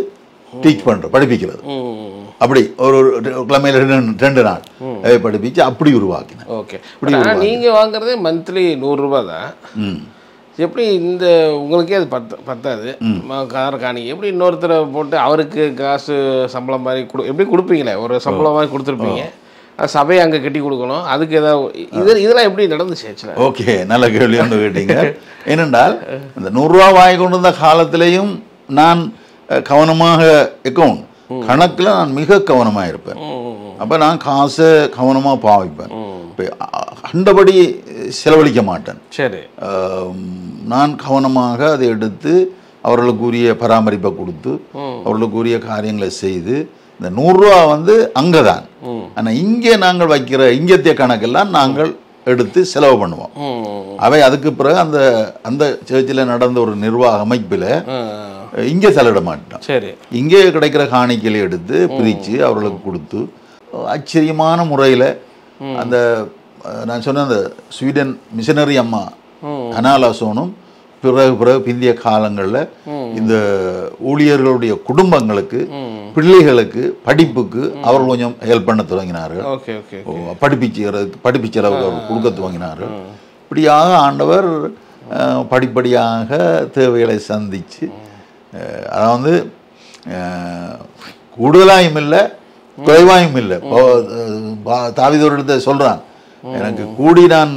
டீச் பண்ணுறோம், படிப்பிக்கிறது. அப்படி ஒரு கிழமையில் 2 நாள் படிப்பிச்சு அப்படி உருவாக்கினேன். ஓகே. நீங்கள் வாங்குறதே மந்த்லி 100 ரூபா தான். எப்படி இந்த உங்களுக்கே அது பத்தாது காணிக்க, எப்படி இன்னொருத்தரை போட்டு அவருக்கு காசு சம்பளம் மாதிரி எப்படி கொடுப்பீங்களே, ஒரு சம்பளம் மாதிரி கொடுத்துருப்பீங்க, சபையை அங்கே கட்டி கொடுக்கணும், அதுக்கு ஏதாவது இதெல்லாம் எப்படி நடந்துச்சு ஆக்சுவலாக? ஓகே, நல்ல கேள்வி ஒன்று கேட்டீங்க. ஏனென்றால் இந்த 100 ரூபா வாங்கி கொண்டு வந்த காலத்திலையும் நான் கவனமாக அக்கௌண்ட் கணக்கில் நான் மிக கவனமாக இருப்பேன். அப்போ நான் காசை கவனமாக பாவிப்பேன், கண்டபடி செலவழிக்க மாட்டேன். சரி, நான் கவனமாக அதை எடுத்து அவர்களுக்குரிய பராமரிப்பை கொடுத்து அவர்களுக்குரிய காரியங்களை செய்து இந்த 100 ரூபா வந்து அங்கே தான். ஆனால் இங்கே நாங்கள் வைக்கிற இங்கத்திய கணக்கெல்லாம் நாங்கள் எடுத்து செலவு பண்ணுவோம். அவை அதுக்கு பிறகு அந்த அந்த சர்ச்சில் நடந்த ஒரு நிர்வாக அமைப்பில் இங்கே செலவிட மாட்டோம். சரி, இங்கே கிடைக்கிற காணிக்கைகளை எடுத்து பிரித்து அவர்களுக்கு கொடுத்து ஆச்சரியமான முறையில் அந்த நான் சொன்ன அந்த ஸ்வீடன் மிஷனரி அம்மா அனாலாசோனும் பிறகு பிந்திய காலங்களில் இந்த ஊழியர்களுடைய குடும்பங்களுக்கு பிள்ளைகளுக்கு படிப்புக்கு அவர்கள் கொஞ்சம் ஹெல்ப் பண்ண தொடங்கினார்கள். படிப்பிச்சளவுக்கு அவர் கொடுக்க துவங்கினார்கள். இப்படியாக ஆண்டவர் படிப்படியாக தேவைகளை சந்தித்து, அதாவது கூடுதலாயும் இல்லை குறைவாயும் இல்லை. தாவீது ஒரு இடத்தை சொல்கிறான், எனக்கு கூடி நான்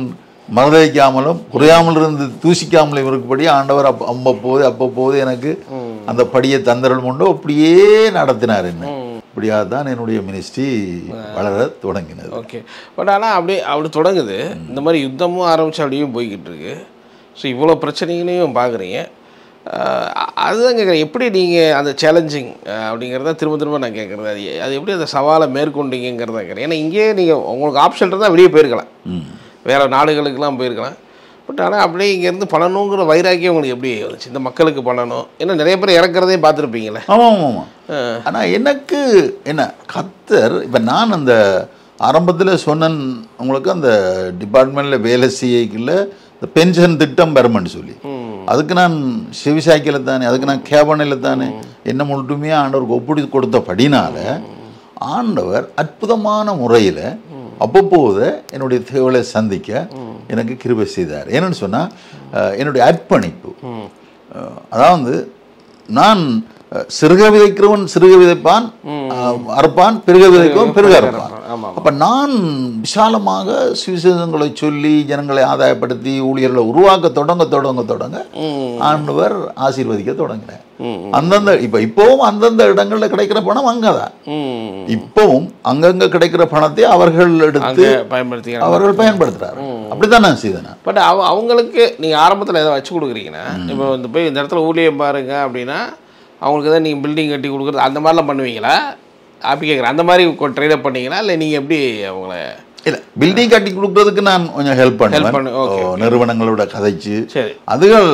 மறதைக்காமலும் குறையாமல் இருந்து தூசிக்காமலும் இருக்கும்படி ஆண்டவர் அப்பப்போது எனக்கு அந்த படியை தந்தரல் உண்டோ அப்படியே நடத்தினார். என்ன இப்படியாக தான் என்னுடைய மினிஸ்ட்ரி வளர தொடங்கினது. ஓகே, பட் ஆனால் அப்படி தொடங்குது. இந்த மாதிரி யுத்தமும் ஆரம்பிச்சு அப்படியும் போய்கிட்டு இருக்கு. ஸோ இவ்வளோ பிரச்சனைகளையும் பார்க்குறீங்க. அதுதான் கேட்குறேன், எப்படி நீங்கள் அந்த சேலஞ்சிங் அப்படிங்கிறத திரும்ப நான் கேட்குறது, அது எப்படி அந்த சவாலை மேற்கொண்டீங்கிறத கேட்குறேன். ஏன்னா இங்கேயே நீங்கள் உங்களுக்கு ஆப்ஷன் இருந்தால் வெளியே போயிருக்கலாம், வேறு நாடுகளுக்கெல்லாம் போயிருக்கலாம். பட் ஆனால் அப்படியே இங்கேருந்து பண்ணணுங்கிற வைராக்கியம் உங்களுக்கு எப்படி வந்துச்சு? இந்த மக்களுக்கு பண்ணணும், ஏன்னா நிறைய பேர் இறக்குறதே பார்த்துருப்பீங்களே. ஆமாம். ஆனால் எனக்கு என்ன கர்த்தர், இப்போ நான் அந்த ஆரம்பத்தில் சொன்னேன் உங்களுக்கு, அந்த டிபார்ட்மெண்ட்டில் வேலை செய்யல இந்த பென்ஷன் திட்டம் பெறமென்னு சொல்லி, அதுக்கு நான் செவிசாய்க்கில் தானே, அதுக்கு நான் கேபனில் தானே என்ன மட்டுமே ஆண்டவருக்கு ஒப்பிடி கொடுத்தபடினால ஆண்டவர் அற்புதமான முறையில் அப்பப்போது என்னுடைய தேவையை சந்திக்க எனக்கு கிருபை செய்தார். என்னன்னு சொன்னால் என்னுடைய அர்ப்பணிப்பு, அதாவது நான் சிறுக விதைக்கிறவன் சிறுக விதைப்பான், அறுப்பான், பெருக விதைக்கிறவன் பெருக அறுப்பான். அப்போ நான் விசாலமாக சுவிசேஷங்களை சொல்லி ஜனங்களை ஆதாயப்படுத்தி ஊழியர்களை உருவாக்க தொடங்க ஆண்டவர் ஆசீர்வதிக்க தொடங்கினேன். அந்தந்த இப்பவும் அந்தந்த இடங்களில் கிடைக்கிற பணம் அங்கதான், இப்பவும் அங்கங்க கிடைக்கிற பணத்தை அவர்கள் எடுத்து பயன்படுத்துறாரு. அப்படித்தான் நான் செய்தேன். பட் அவங்களுக்கு நீங்க ஆரம்பத்தில் எதை வச்சு கொடுக்குறீங்கன்னா, இப்போ வந்து போய் இந்த இடத்துல ஊழியம் பாருங்க அப்படின்னா அவங்களுக்கு தான் நீங்கள் பில்டிங் கட்டி கொடுக்குறது அந்த மாதிரிலாம் பண்ணுவீங்களா? அப்படி கேட்குறேன், அந்த மாதிரி ட்ரைட் பண்ணீங்களா இல்லை நீங்கள் எப்படி அவங்கள? இல்லை, பில்டிங் கட்டி கொடுக்குறதுக்கு நான் கொஞ்சம் ஹெல்ப் பண்ணுவேன், நிறுவனங்களோட கதைச்சு. சரி, அதுகள்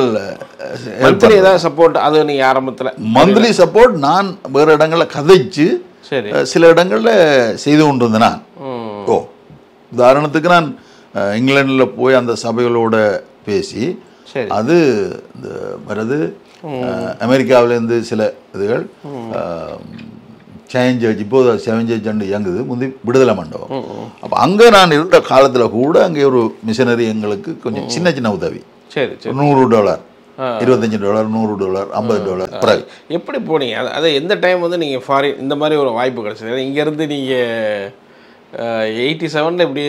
மந்த்லி ஏதாவது சப்போர்ட், அது நீங்கள் ஆரம்பத்தில் மந்த்லி சப்போர்ட் நான் வேறு இடங்களில் கதைச்சு சரி சில இடங்களில் செய்து கொண்டு இருந்தேன் நான். உதாரணத்துக்கு நான் இங்கிலாண்டில் போய் அந்த சபைகளோட பேசி, அது இந்த வருது அமெரிக்காவிலேருந்து சில இதுகள் செவன் சர்ச், இப்போது செவன் சர்ச் அண்டு இயங்குது, முந்தி விடுதலை மண்டபம். அப்போ அங்கே நான் இருந்த காலத்தில் கூட அங்கே ஒரு மிஷனரி எங்களுக்கு கொஞ்சம் சின்ன உதவி, சரி $100, $25, $100, $50. எப்படி போனீங்க? அதை எந்த டைம் வந்து நீங்கள் ஃபாரின் இந்த மாதிரி ஒரு வாய்ப்பு கிடச்சிது? இங்கேருந்து நீங்கள் 87 இப்படி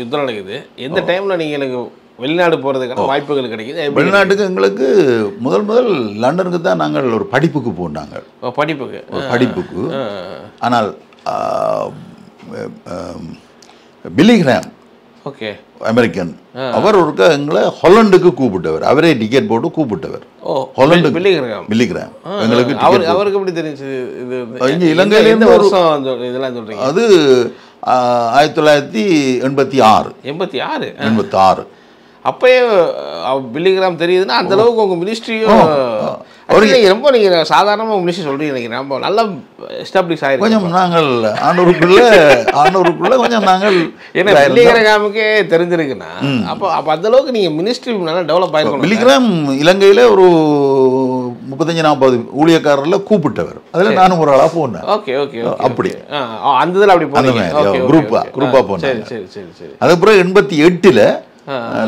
யுத்தம் நடக்குது, எந்த டைமில் நீங்கள் எனக்கு வெளிநாடு போகிறதுக்கான வாய்ப்புகள் கிடைக்குது? வெளிநாட்டுக்கு எங்களுக்கு முதல் லண்டனுக்கு தான் நாங்கள் ஒரு படிப்புக்கு போனாங்க. படிப்புக்கு ஆனால் பில்லி கிராம், ஓகே, அமெரிக்கன், அவர் ஒருக்கா எங்களை ஹாலண்டுக்கு கூப்பிட்டவர், அவரே டிக்கெட் போட்டு கூப்பிட்டவர். ஹாலண்டு பில்லி கிராம் எங்களுக்கு அவருக்கு எப்படி தெரிஞ்சு? இங்கே இலங்கையிலேருந்து வருஷம் இதெல்லாம் சொல்கிறீங்க? அது 1986. அப்பயே பில்லிகிராம் தெரியுதுன்னா அந்த அளவுக்கு உங்கள் மினிஸ்ட்ரியும் ரொம்ப நீங்கள் சாதாரணமாக உங்கள் மினிஸ்ட்ரி சொல்கிறீங்க, ரொம்ப நல்லா எஸ்டாப்ளிஷ் ஆகிருக்கு. கொஞ்சம் நாங்கள் ஆண்டவருக்குள்ள கொஞ்சம் நாங்கள், ஏன்னா பில்லிகிராமுக்கே தெரிஞ்சிருக்குன்னா அப்போ அந்த அளவுக்கு நீங்கள் மினிஸ்ட்ரி நல்லா டெவலப் ஆகிருக்கணும். பில்லிகிராம் இலங்கையில் ஒரு 35-40 ஊழியக்காரர்ல கூப்பிட்டவர், அதில் நானும் ஒரு ஆளாக போனேன். ஓகே, அப்படி அந்த இதில் அப்படி போனீங்க, குரூப்பாக போனேன். சரி. அதுக்கப்புறம் 88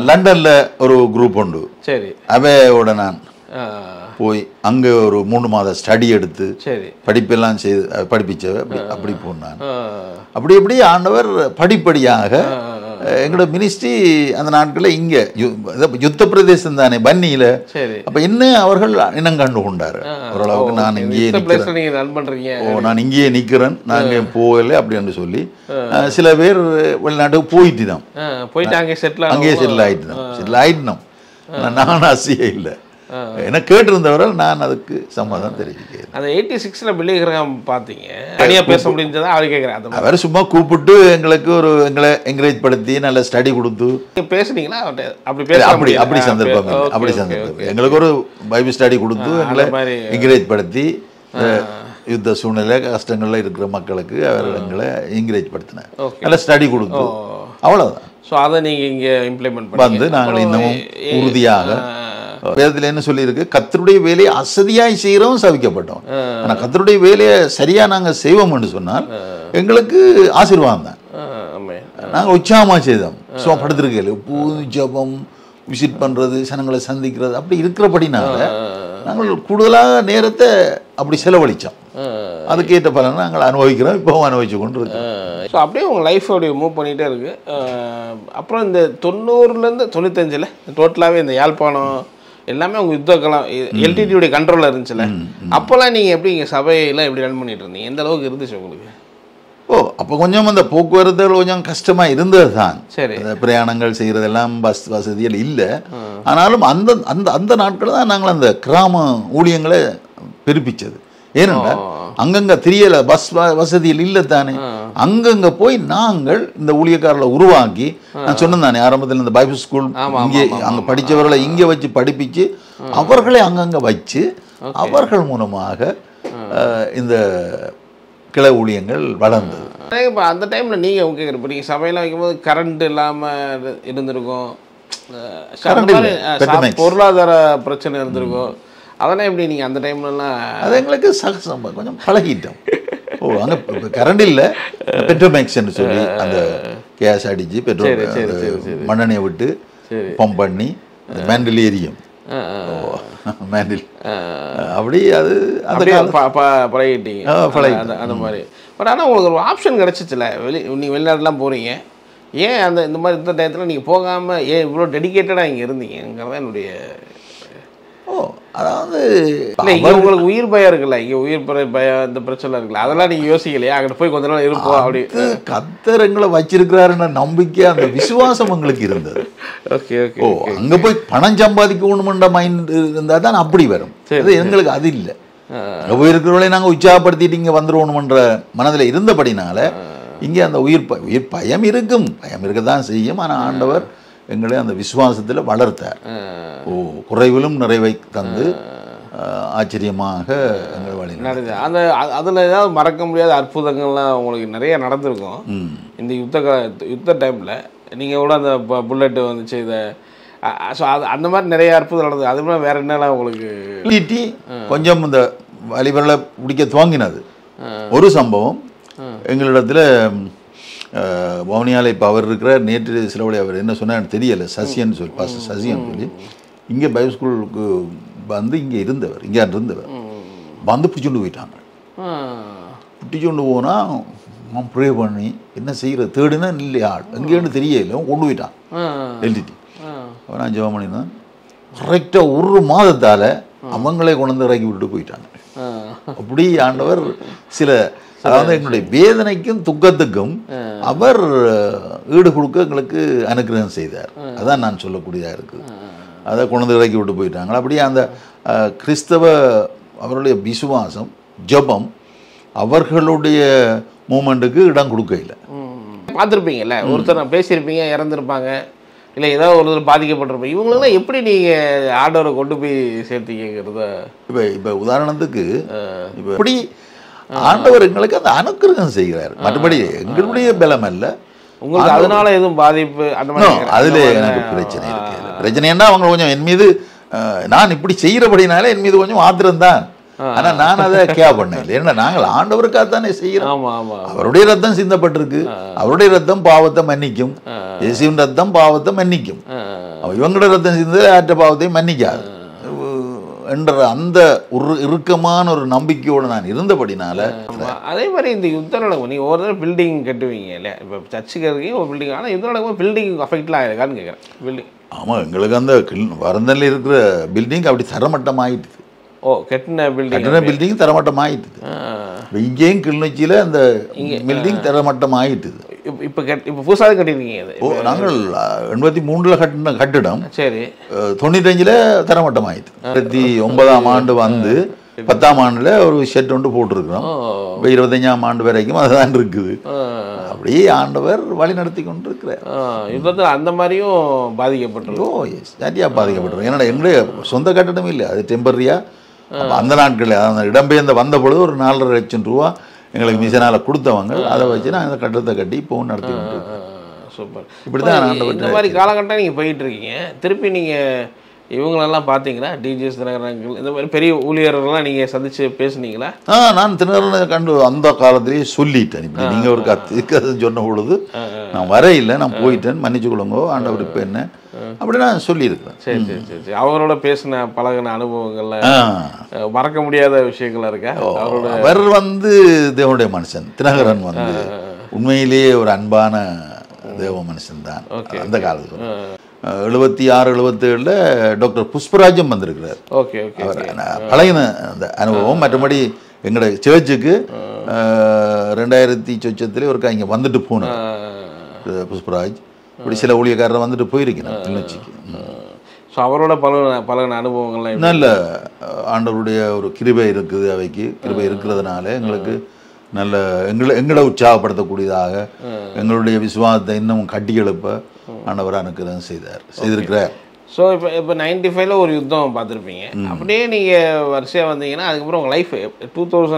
லண்டன்ல ஒரு குரூப் உண்டு, சரி, அவையோட நான் போய் அங்கே ஒரு 3 மாத ஸ்டடி எடுத்து படிப்பெல்லாம் செய்து படிப்பிச்சவ அப்படி போனான். அப்படி ஆண்டவர் படிப்படியாக எங்களோட மினிஸ்ட்ரி அந்த நாட்களில் இங்கே யுத்த பிரதேசம் தானே பன்னியில். அப்போ என்ன அவர்கள் இனம் கண்டு கொண்டாரு ஓரளவுக்கு, நான் இங்கேயே நிற்கிறேன், நாங்கள் போகல அப்படின்னு சொல்லி சில பேர் வெளிநாட்டுக்கு போயிட்டு அங்கேயே செட்டில் ஆயிட்டுனோம். நான் ஆசையே இல்லை, என்ன கேட்டிருந்தவர்கள் நான் அதுக்கு சம்மதம் தெரிவிக்கிறேன். அந்த 86 பில்லிகிராம் பார்த்தீங்க, தனியாக பேச முடிஞ்சதா அவர் கேட்குறேன். அவர் சும்மா கூப்பிட்டு எங்களை என்கரேஜ் படுத்தி நல்ல ஸ்டடி கொடுத்து பேசுனீங்களா? அப்படி சந்தர்ப்பம் எங்களுக்கு ஒரு பைபிள் ஸ்டடி கொடுத்து எங்களை என்கரேஜ் படுத்தி யுத்த சூழ்நிலை கஷ்டங்கள்ல இருக்கிற மக்களுக்கு அவர் எங்களை என்கரேஜ் படுத்தினார், நல்ல ஸ்டடி கொடுத்து, அவ்வளோதான். ஸோ அதை நீங்கள் இங்கே இம்ப்ளிமெண்ட் வந்து நாங்கள் இன்னமும் உறுதியாக வேதத்தில் என்ன சொல்லியிருக்கு, கர்த்தருடைய வேலையை அசதியாய் செய்கிறவன் சபிக்கப்பட்டவன். ஆனால் கர்த்தருடைய வேலையை சரியாக நாங்கள் செய்வோம்னு சொன்னால் எங்களுக்கு ஆசீர்வாதம் தான். நாங்கள் உற்சாகமாக செய்தோம். சும்மா படுத்திருக்கல பூ ஜபம் விசிட் பண்ணுறது, ஜனங்களை சந்திக்கிறது, அப்படி இருக்கிறபடினால நாங்கள் கூடுதலாக நேரத்தை அப்படி செலவழித்தோம். அதுக்கேற்ற பலனை நாங்கள் அனுபவிக்கிறோம், இப்போவும் அனுபவிச்சு கொண்டு இருக்கோம். ஸோ அப்படியே உங்கள் லைஃப் அப்படி மூவ் பண்ணிகிட்டே இருக்குது. அப்புறம் இந்த 90லேருந்து 95 டோட்டலாகவே இந்த யாழ்ப்பாணம் எல்லாமே உங்கள் யுத்தக்கலாம் எல்டிடியுடைய கண்ட்ரோலில் இருந்துச்சுல்ல, அப்போல்லாம் நீங்கள் எப்படி இங்கே சபையெல்லாம் எப்படி ரன் பண்ணிட்டு இருந்தீங்க? எந்த அளவுக்கு இருந்துச்சு உங்களுக்கு? அப்போ கொஞ்சம் அந்த போக்குவரத்துகள் கொஞ்சம் கஷ்டமாக இருந்தது தான். சரி, பிரயாணங்கள் செய்கிறதெல்லாம் பஸ் வசதிகள் இல்லை. ஆனாலும் அந்த அந்த அந்த நாட்கள் தான் நாங்கள் அந்த கிராம ஊழியங்களை பெருப்பிச்சது. ஏனென்றால் அங்கங்கே தெரியலை, பஸ் வசதிகள் இல்லை தானே. அங்கங்கே போய் நாங்கள் இந்த ஊழியக்காரர்களை உருவாக்கி, நான் சொன்னேன் தானே ஆரம்பத்தில் இந்த பைபிள் ஸ்கூல் இங்கே அங்கே படித்தவர்களை இங்கே வச்சு படிப்பிச்சு அவர்களை அங்கங்கே வச்சு அவர்கள் மூலமாக இந்த கிளை ஊழியங்கள் வளர்ந்தது. இப்போ அந்த டைமில் நீங்கள் கேட்குற இப்போ நீங்கள் சபையெல்லாம் வைக்கும்போது கரண்ட் இல்லாமல் இருந்திருக்கும், பொருளாதார பிரச்சனை இருந்திருக்கும், அதெல்லாம் எப்படி நீங்கள் அந்த டைம்லலாம்? அது எங்களுக்கு சகசம் கொஞ்சம் பழகிட்டோம். அங்கே கரண்ட் இல்லை, பெட்ரோமேக்ஸ்ன்னு சொல்லி அந்த கேஸ் அடித்து பெட்ரோல் மண்ணெண்ணெயை விட்டு பம்ப் பண்ணி மேண்டில் எரியும் மேண்டில், அப்படி அது அந்த பழகிட்டீங்க அந்த மாதிரி. பட் ஆனால் உங்களுக்கு ஒரு ஆப்ஷன் கிடச்சிச்சுல, நீங்கள் வெளிநாட்டுலாம் போகிறீங்க, ஏன் அந்த இந்த மாதிரி இந்த டயத்தில் நீங்கள் போகாமல் ஏன் இவ்வளோ டெடிக்கேட்டடாக இங்கே இருந்தீங்கிறதான் என்னுடைய. அதாவது இல்லை, இங்கே உங்களுக்கு உயிர் பயம் இருக்குல்ல, இங்கே உயிர் பயம் இந்த பிரச்சனை இருக்குல்ல, அதெல்லாம் நீங்கள் யோசிக்கலையா? அங்கே போய் கொஞ்ச நாள் இருப்போம் அப்படி கர்த்தர் எங்களை வச்சிருக்கிறாருன்ற நம்பிக்கை, அந்த விசுவாசம் எங்களுக்கு இருந்தது. Okay okay. அங்கே போய் பணம் சம்பாதிக்கணுமென்ற மைண்ட் இருந்தால் தான் அப்படி வரும். அது எங்களுக்கு அது இல்லை. அங்கே போயிருக்கிறவங்களே நாங்கள் உற்சாகப்படுத்திட்டு இங்கே வந்துடுவோணுமென்ற மனதில் இருந்தபடினால இங்கே அந்த உயிர் பயம் இருக்கும், பயம் இருக்க தான் செய்யும். ஆனால் ஆண்டவர் எங்களை அந்த விசுவாசத்தில் வளர்த்தார். குறைவிலும் நிறைவை தந்து ஆச்சரியமாக எங்கள் வழி நடந்தது. அந்த அதில் ஏதாவது மறக்க முடியாத அற்புதங்கள்லாம் உங்களுக்கு நிறைய நடந்திருக்கும் இந்த யுத்த டைமில். நீங்கள் கூட அந்த புல்லட்டு வந்துச்சு இதை, ஸோ அது அந்த மாதிரி நிறைய அற்புதம் நடந்தது. அது மாதிரி வேறு என்னெல்லாம் உங்களுக்கு கொஞ்சம் இந்த வழிபரலை பிடிக்க துவங்கினது ஒரு சம்பவம் எங்களிடத்தில். வவுனியாவில் இப்போ அவர் இருக்கிற நேற்று சிலவழி அவர் என்ன சொன்னார் தெரியலை, சசியன்னு சொல்லி பாஸ்டர் சசியன்னு சொல்லி இங்கே பைபிள் ஸ்கூலுக்கு வந்து இங்கே இருந்தவர், இங்கே இருந்தவர் வந்து பிடிச்சுண்டு போயிட்டாங்க. பிடிச்சுண்டு போனால் ப்ரே பண்ணி என்ன செய்கிற தேடுனா இல்லையா எங்கேன்னு தெரியல, கொண்டு போயிட்டான் எழுதிட்டு. அவன் நான் ஜெபம் பண்ணியிருந்தேன். கரெக்டாக ஒரு மாதத்தால் அவங்களே கொண்டு வந்து இறக்கி விட்டு போயிட்டாங்க. அப்படி ஆண்டவர் சில, அதாவது எங்களுடைய வேதனைக்கும் துக்கத்துக்கும் அவர் ஈடு கொடுக்க எங்களுக்கு அனுக்கிரகம் செய்தார். அதான் நான் சொல்லக்கூடியதாக இருக்குது. அதை கொண்டு இறக்கி விட்டு போயிட்டாங்க. அப்படியே அந்த கிறிஸ்தவ அவருடைய விசுவாசம் ஜபம் அவர்களுடைய மூமெண்ட்டுக்கு இடம் கொடுக்க இல்லை. பார்த்துருப்பீங்கல்ல, ஒருத்தர் பேசியிருப்பீங்க, இறந்துருப்பாங்க, இல்லை ஏதாவது ஒரு பாதிக்கப்பட்டிருப்பீங்க. இவங்களெல்லாம் எப்படி நீங்கள் ஆர்டரை கொண்டு போய் சேர்த்தீங்கிறத இப்போ உதாரணத்துக்கு இப்போ எப்படி ஆண்டவர் எங்களுக்கு அந்த அனுக்கிரகம் செய்கிறார். மற்றபடி எங்களுடைய பலம் அல்ல. உங்களுக்கு அதனால எதுவும் பாதிப்பு அந்த மாதிரி அதில் எனக்கு பிரச்சனை இருக்கு. பிரச்சனைன்னா அவங்க கொஞ்சம் என் மீது, நான் இப்படி செய்கிறபடினால என் மீது கொஞ்சம் ஆத்திரம்தான். ஆனால் நான் அதை கேர் பண்ண இல்லை. ஏன்னா நாங்கள் ஆண்டவருக்காக தானே செய்கிறோம். அவருடைய ரத்தம் சிந்தப்பட்டிருக்கு, அவருடைய ரத்தம் பாவத்தை மன்னிக்கும், இயேசுவின் ரத்தம் பாவத்தை மன்னிக்கும். இவங்களோட ரத்தம் சிந்தது ஆற்ற பாவத்தை மன்னிக்காது என்ற அந்த ஒரு இறுக்கமான ஒரு நம்பிக்கையோடு நான் இருந்தபடினால. அதே மாதிரி இந்த யுத்த நடக்கும், நீங்கள் ஒரு தடவை பில்டிங் கட்டுவீங்க இல்லையா, இப்போ சர்ச்சுக்கு இருக்கீங்க ஒரு பில்டிங், ஆனால் யுத்த நடக்கும் பில்டிங் அஃபெக்ட்லாம் ஆயிருக்கான்னு கேட்குறேன். பில்டிங் ஆமாம், எங்களுக்கு அந்த வரந்தனில் இருக்கிற பில்டிங் அப்படி தரமட்டம் ஆகிட்டுது. கட்டின பில்டிங் தரமட்டம் ஆகிட்டுது. இங்கேயும் கிளிநொச்சியில் அந்த பில்டிங் தரமட்டம் ஆகிட்டுது. இப்போ புதுசாக கட்டிருக்கீங்க அது? நாங்கள் 83 கட்டின கட்டிடம். சரி, 95 தரமட்டம் ஆயிடுது. 2009ஆம் ஆண்டு வந்து 10ஆம் ஆண்டில் ஒரு ஷெட் ஒன்று போட்டிருக்கிறோம். இப்போ 25ஆம் ஆண்டு வரைக்கும் அதுதான் இருக்குது. அப்படியே ஆண்டவர் வழி நடத்தி கொண்டு இருக்கிறார். யுத்தத்தில் அந்த மாதிரியும் பாதிக்கப்பட்டிருக்கோம். சரியாக பாதிக்கப்பட்டிருக்கோம். ஏன்னா எங்களுடைய சொந்த கட்டடமே இல்லை, அது டெம்பரரியாக. அந்த நாட்களில் அந்த இடம்பெயர்ந்து வந்த பொழுது ஒரு 4.5 லட்சம் ரூபா எங்களுக்கு மிஷனால் கொடுத்தவங்க. அதை வச்சு நான் அந்த கட்டடத்தை கட்டி இப்போவும் நடத்தி கொண்டு. சூப்பர். இப்படி தான் இந்த மாதிரி காலகட்டம் நீங்கள் போயிட்டு இருக்கீங்க. திருப்பி நீங்கள் இவங்களெல்லாம் பார்த்தீங்களா? டிஜிஎஸ் தினகரன் இந்த மாதிரி பெரிய ஊழியர்கள்லாம் நீங்கள் சந்தித்து பேசுனீங்களா? நான் தினகரனை கண்டு அந்த காலத்திலேயே சொல்லிட்டேன். இப்படி நீங்கள் ஒரு கதை சொன்ன பொழுது நான் வரையில்லை, நான் போயிட்டேன், மன்னிச்சுக்கொள்ளுங்கோ, ஆண்டவர் இப்போ என்ன அப்படி நான் சொல்லியிருக்கிறேன். சரி சரி சரி சரி. அவரோட பேசின பழகின அனுபவங்கள்ல மறக்க முடியாத விஷயங்கள் இருக்கா? அவர் தேவனுடைய மனுஷன். தினகரன் உண்மையிலேயே ஒரு அன்பான தேவ மனுஷன் தான். அந்த காலத்தில் 76 77 டாக்டர் புஷ்பராஜம் வந்திருக்கிறார். Okay okay. பழகின அந்த அனுபவம். மற்றபடி எங்களோட சர்ச்சுக்கு 2000 சொச்சத்திலே ஒருக்கா இங்கே வந்துட்டு போனார் புஷ்பராஜ். இப்படி சில ஊழியக்காரர் வந்துட்டு போயிருக்கிறேன் கிளிநொச்சிக்கு. ஸோ அவரோட பழகின அனுபவங்கள்லாம் நல்ல ஆண்டவருடைய ஒரு கிருபை இருக்குது. அவைக்கு கிருபை இருக்கிறதுனால எங்களுக்கு நல்ல எங்களை உற்சாகப்படுத்தக்கூடியதாக எங்களுடைய விசுவாசத்தை இன்னும் கட்டி எழுப்ப ஆண்டவர் அனுக்கிரகம் செய்திருக்கிறார். ஸோ இப்போ 95ல் ஒரு யுத்தம் பார்த்துருப்பீங்க. அப்படியே நீங்கள் வரிசையாக வந்தீங்கன்னா அதுக்கப்புறம் உங்கள் லைஃப் 2000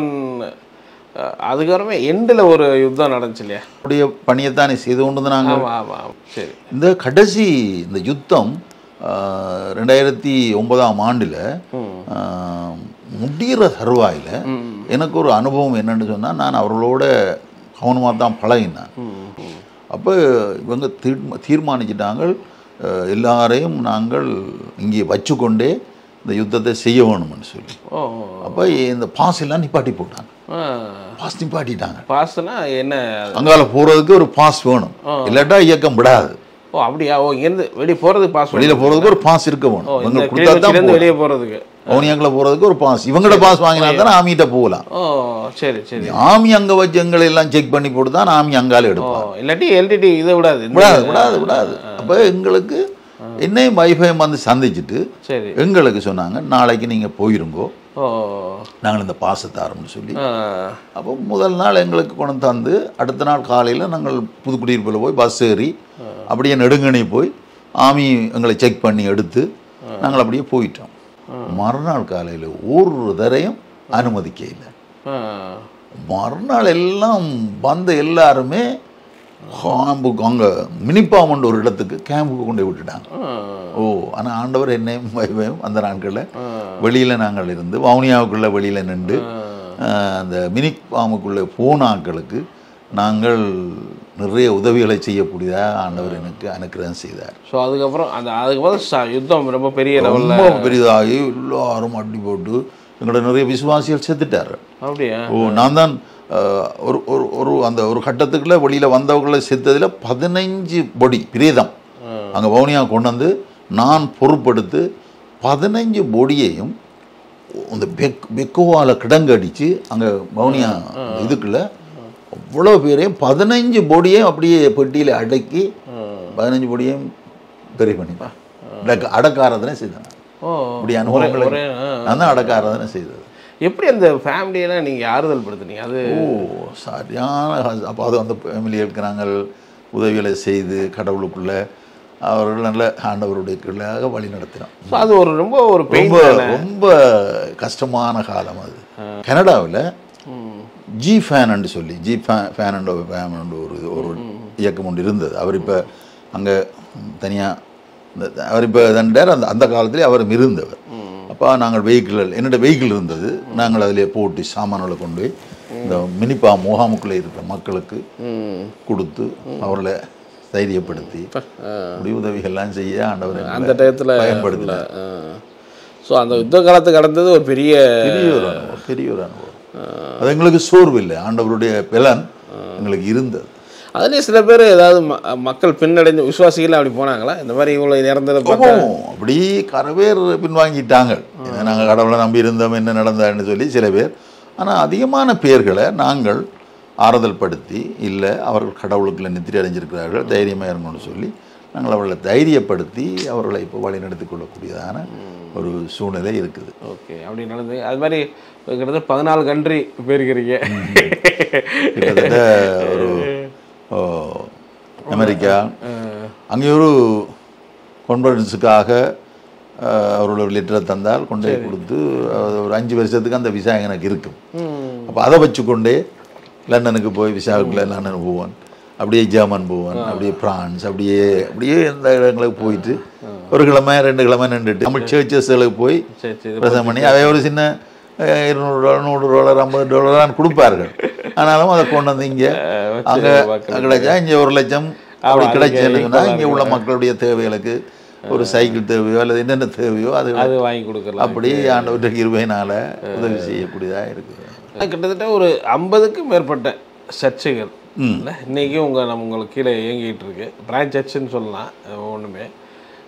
அதுக்கப்புறமே எண்டில் ஒரு யுத்தம் நடந்துச்சு இல்லையா? அப்படியே பணியைத்தான் செய்து கொண்டு நாங்கள். சரி. இந்த கடைசி இந்த யுத்தம் 2009ஆம் ஆண்டில் முடிகிற தருவாயில் எனக்கு ஒரு அனுபவம் என்னன்னு சொன்னால், நான் அவர்களோட கவனமாக தான் பழகினேன். அப்போ இவங்க தீர்மானிச்சிட்டாங்க எல்லாரையும் நாங்கள் இங்கே வச்சுக்கொண்டே இந்த யுத்தத்தை செய்ய வேணும்னு சொல்லி. அப்போ இந்த பாஸ் எல்லாம் நிப்பாட்டி போட்டாங்க. பாஸ் நிப்பாட்டிட்டாங்க. பாஸ்னா என்ன? அங்கால போகிறதுக்கு ஒரு பாஸ் வேணும், இல்லாட்டா இயக்கம் விடாது. ஓ அப்படியா? ஓ இங்கேருந்து வெளியே போகிறதுக்கு பாஸ், வெளியில் போகிறதுக்கு ஒரு பாஸ் இருக்க வேணும். இவங்க கொடுத்தா தான் வெளியே போகிறதுக்கு, வவுனியாக்குள்ள போகிறதுக்கு ஒரு பாஸ். இவங்களோட பாஸ் வாங்கினா தான் ஆமிகிட்ட போகலாம். ஓ சரி சரி. ஆமி அங்கே வச்சு எங்களை எல்லாம் செக் பண்ணி போட்டு தான் ஆமி அங்கால எடுப்போம். இல்லாட்டி எல்டிடி இதை விடாது விடாது விடாது விடாது. அப்போ எங்களுக்கு என்னையும் வைஃபையும் வந்து சந்திச்சுட்டு எங்களுக்கு சொன்னாங்க, நாளைக்கு நீங்கள் போயிருங்கோ, நாங்கள் இந்த பாசத்தை ஆரம்பிச்சு சொல்லி. அப்போ முதல் நாள் எங்களுக்கு கொண்டு தந்து அடுத்த நாள் காலையில் நாங்கள் புதுக்குடியிருப்பில் போய் பஸ் ஏறி அப்படியே நெடுங்கணி போய் ஆமி எங்களை செக் பண்ணி எடுத்து நாங்கள் அப்படியே போயிட்டோம். மறுநாள் காலையில் ஒரு தரையும் அனுமதிக்க இல்லை. மறுநாள் எல்லாம் வந்த எல்லாருமே கேம்புக்கு, அங்கே மினிப்பாமண்ட் ஒரு இடத்துக்கு கேம்புக்கு கொண்டு விட்டுட்டாங்க. ஓ ஆனால் ஆண்டவர் என்னையும் வைவையும் அந்த நாட்களில் வெளியில் நாங்கள் இருந்து வவுனியாவுக்குள்ளே வெளியில் நின்று அந்த மினிப்பாமுக்குள்ளே போன ஆட்களுக்கு நாங்கள் நிறைய உதவிகளை செய்யக்கூடியதாக ஆண்டவர் எனக்கு அனுக்கிரகம் செய்தார். ஸோ அதுக்கப்புறம் யுத்தம் ரொம்ப பெரிய ரொம்ப பெரிதாகி எல்லாரும் அடி போட்டு எங்களோட நிறைய விசுவாசிகள் செத்துட்டார். அப்படியா? ஓ நான் தான் ஒரு அந்த ஒரு கட்டத்துக்குள்ள வெளியில் வந்தவர்களை செத்ததில் 15 பொடி பிரேதம் அங்கே வவுனியா கொண்டு வந்து நான் பொறுப்படுத்து 15 பொடியையும் இந்த பெக்கோவால் கிடங்கடிச்சு அங்கே வவுனியா இதுக்குள்ள அவ்வளோ பேரையும் 15 பொடியையும் அப்படியே பெட்டியில் அடக்கி 15 பொடியையும் பெரிய பண்ணிப்பேன் அடக்காரதனை செய்தேன். இப்படி அனுபவங்களை நான் தான் அடக்காரதனை செய்தது. எப்படி அந்த ஃபேமிலியெல்லாம் நீங்கள் ஆறுதல் படுத்துனீங்க? அது சரியான. அப்போ அது அந்த ஃபேமிலிகளுக்கு நாங்கள் உதவிகளை செய்து கடவுளுக்குள்ளே அவர்கள் நல்ல ஆண்டவருடைய வழி நடத்தினோம். அது ஒரு ரொம்ப ரொம்ப கஷ்டமான காலம் அது. கனடாவில் ஜி ஃபேன் சொல்லி ஃபேன் ஒரு இயக்கம் ஒன்று இருந்தது. அவர் இப்போ அங்கே தனியாக அவர் இப்போ தண்டார். அந்த காலத்திலே அவர் இருந்தவர். அப்போ நாங்கள் என்னோட வெஹிக்கிள் இருந்தது. நாங்கள் அதிலே போட்டு சாமான்களை கொண்டு போய் இந்த மினிப்பா முகாமுக்குள்ளே இருக்கிற மக்களுக்கு கொடுத்து அவர்களை தைரியப்படுத்தி அப்படி உதவிகள்லாம் செய்ய ஆண்டவர் அந்த டயத்தில் பயன்படுத்தல. ஸோ அந்த யுத்த காலத்தை கடந்தது ஒரு பெரிய ஒரு அனுபவம். அது எங்களுக்கு சோர்வு இல்லை, ஆண்டவருடைய பலன் எங்களுக்கு இருந்தது. அதுலேயே சில பேர் ஏதாவது மக்கள் பின்னடைஞ்ச விசுவாசிகள் அப்படி போனாங்களா? இந்த மாதிரி இவ்வளோ இறந்ததை பார்த்தோம் அப்படி கரை பேர் பின்வாங்கிட்டாங்க. நாங்கள் கடவுளை நம்பி இருந்தோம், என்ன நடந்தான்னு சொல்லி சில பேர். ஆனால் அதிகமான பேர்களை நாங்கள் ஆறுதல் படுத்தி, இல்லை அவர்கள் கடவுளுக்குள்ள நித்திரை அடைஞ்சிருக்கிறார்கள், தைரியமாக இருங்கன்னு சொல்லி நாங்கள் அவர்களை தைரியப்படுத்தி அவர்களை இப்போ வழி நடத்தி கொள்ளக்கூடியதான ஒரு சூழ்நிலை இருக்குது. ஓகே, அப்படி நடந்து அது மாதிரி கிட்டத்தட்ட 14 கண்ட்ரி போயிருக்கிறீங்க. கிட்டத்தட்ட ஒரு அமெரிக்கா, அங்கே ஒரு கான்ஃபரன்ஸுக்காக அவரோட ஒரு லெட்டரை தந்தால் கொண்டு போய் கொடுத்து ஒரு 5 வருஷத்துக்கு அந்த விசா எனக்கு இருக்கும். அப்போ அதை வச்சுக்கொண்டே லண்டனுக்கு போய் விசாவுக்குள்ள லண்டன் போவான், அப்படியே ஜெர்மன் போவான், அப்படியே பிரான்ஸ், அப்படியே எந்த இடங்களுக்கு போயிட்டு ஒரு கிழமை 2 கிழமை நின்றுட்டு நம்ம சர்ச்சஸ்களுக்கு போய் பிரசங்கம் பண்ணி அவை ஒரு சின்ன $200 $100 $50 கொடுப்பார்கள். ஆனாலும் அதை கொண்டு வந்து இங்கே அங்கே கிடைச்சா இங்கே 1 லட்சம் அப்படி கிடைச்சதுன்னா இங்கே உள்ள மக்களுடைய தேவைகளுக்கு ஒரு சைக்கிள் தேவையோ அல்லது என்னென்ன தேவையோ அது வாங்கி கொடுக்கலாம். அப்படி ஆண்டவற்ற கிருபையினால உதவி செய்யக்கூடியதாக இருக்குது. கிட்டத்தட்ட ஒரு 50க்கும் மேற்பட்ட சர்ச்சைகள் இன்றைக்கும் உங்களுக்கு கீழே இயங்கிட்டு இருக்கு. பிரான்ச் சர்ச்சுன்னு சொல்லலாம் ஒன்றுமே.